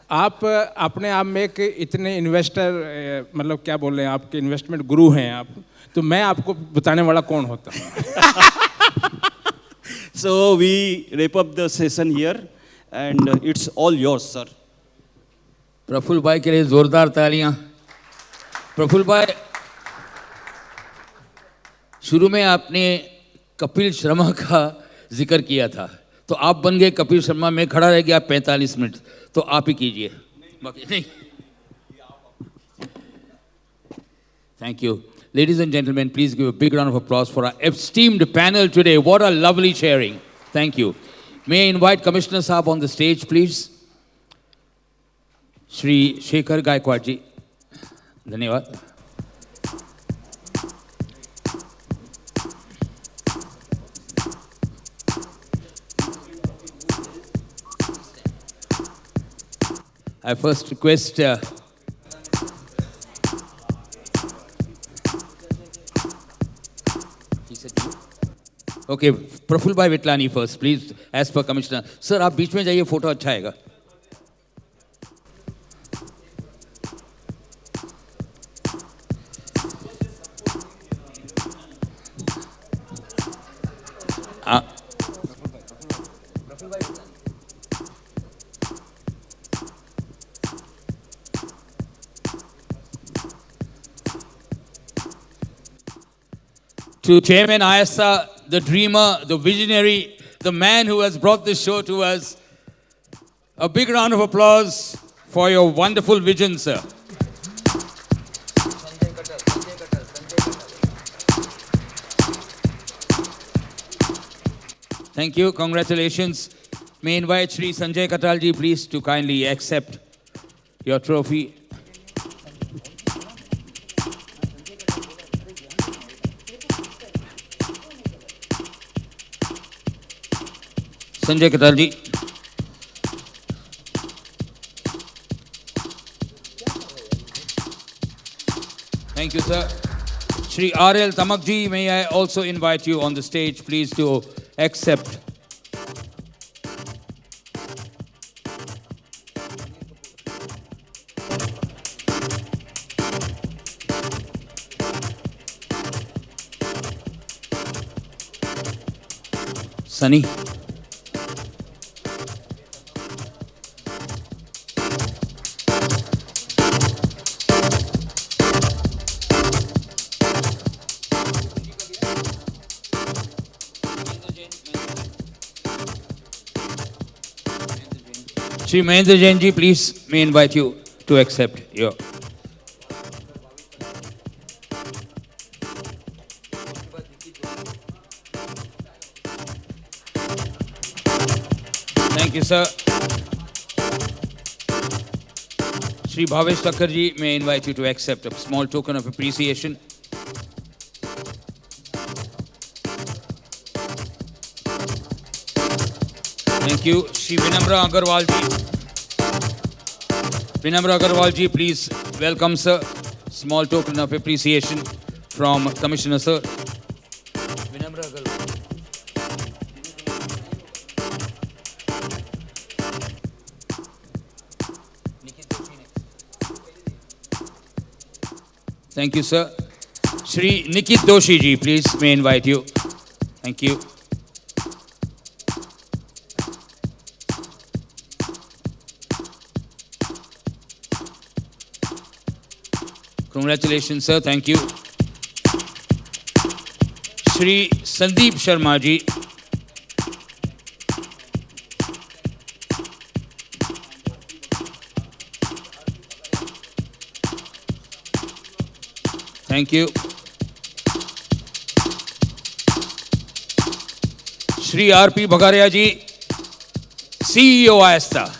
आप अपने आप में एक इतने इन्वेस्टर, मतलब क्या बोल रहे हैं, आपके इन्वेस्टमेंट गुरु हैं आप, तो मैं आपको बताने वाला कौन होता हूँ. So we wrap up the session here and it's all yours, sir. Praful भाई के लिए जोरदार तालियां. प्रफुल्ल भाई, शुरू में आपने कपिल शर्मा का जिक्र किया था, तो आप बन गए कपिल शर्मा. में खड़ा रह गया 45 मिनट, तो आप ही कीजिए, बाकी नहीं. Thank you. Ladies and gentlemen, please give a big round of applause for our esteemed panel today. What a lovely sharing. Thank you. May I invite Commissioner Saab on the stage, please? Shri Shekhar Gaikwad ji. Dhanyawad. I first request Okay, Praful भाई विटलानी first, please, as per Commissioner. Sir, आप बीच में जाइए, photo अच्छा आएगा. To Chairman AISTA, the dreamer, the visionary, the man who has brought this show to us, a big round of applause for your wonderful vision, sir. Thank you. Congratulations. May I invite Shri Sanjay Katalji, please, to kindly accept your trophy. Sanjay Katalji. Thank you, sir. Shri R.L. Tamakji, may I also invite you on the stage, please, to accept. Sunny. Shri Mahendra Jain ji, please, may I invite you to accept your. Thank you, sir. Shri Bhavesh Thakkar ji, may I invite you to accept a small token of appreciation. Thank you. Shri Vinamra Agarwal ji. Vinamra Agarwal ji, please welcome, sir. Small token of appreciation from Commissioner, sir. Vinamra Agarwal. Thank you, sir. Shri Nikit Doshi ji, please, may I invite you. Thank you. Congratulations, sir. Thank you. Shri Sandeep Sharma ji. Thank you. Shri R.P. Bhagaria ji, CEO AISTA.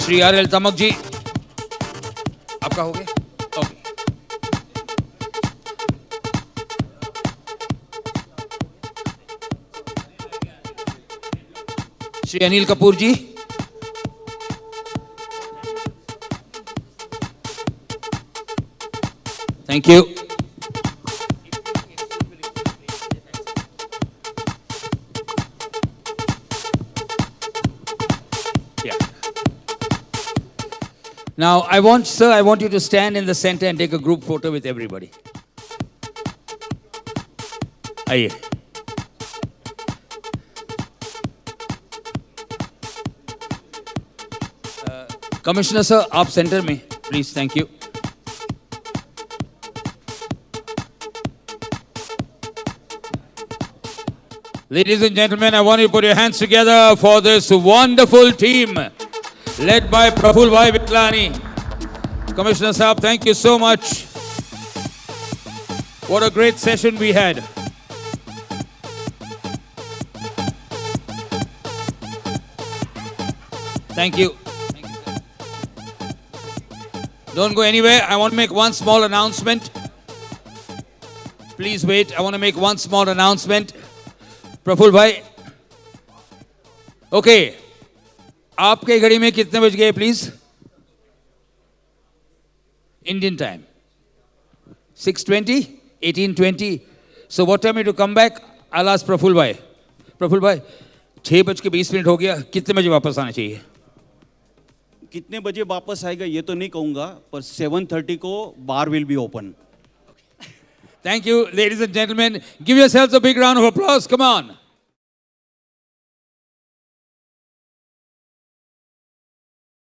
Shri R.L. तमक जी, आपका हो गया? Okay. Shri Anil Kapoor ji, thank you. Now, I want you to stand in the center and take a group photo with everybody. आइए। Commissioner sir, आप center में, please, thank you. Ladies and gentlemen, I want you to put your hands together for this wonderful team, led by Praful Bhai Vitlani. Commissioner Saab, thank you so much. What a great session we had. Thank you. Thank you, sir. Don't go anywhere. I want to make one small announcement. Please wait. I want to make one small announcement. Praful Bhai. Okay. आपके घड़ी में कितने बज गए please? Indian time. 6:20, 18:20. So what time you to come back? I'll ask Praful Bhai. Praful Bhai, 6:20 हो गया. कितने बजे वापस आना चाहिए? कितने बजे वापस आएगा ये तो नहीं कहूँगा, पर 7:30 को bar will be open. Thank you, ladies and gentlemen. Give yourselves a big round of applause. Come on.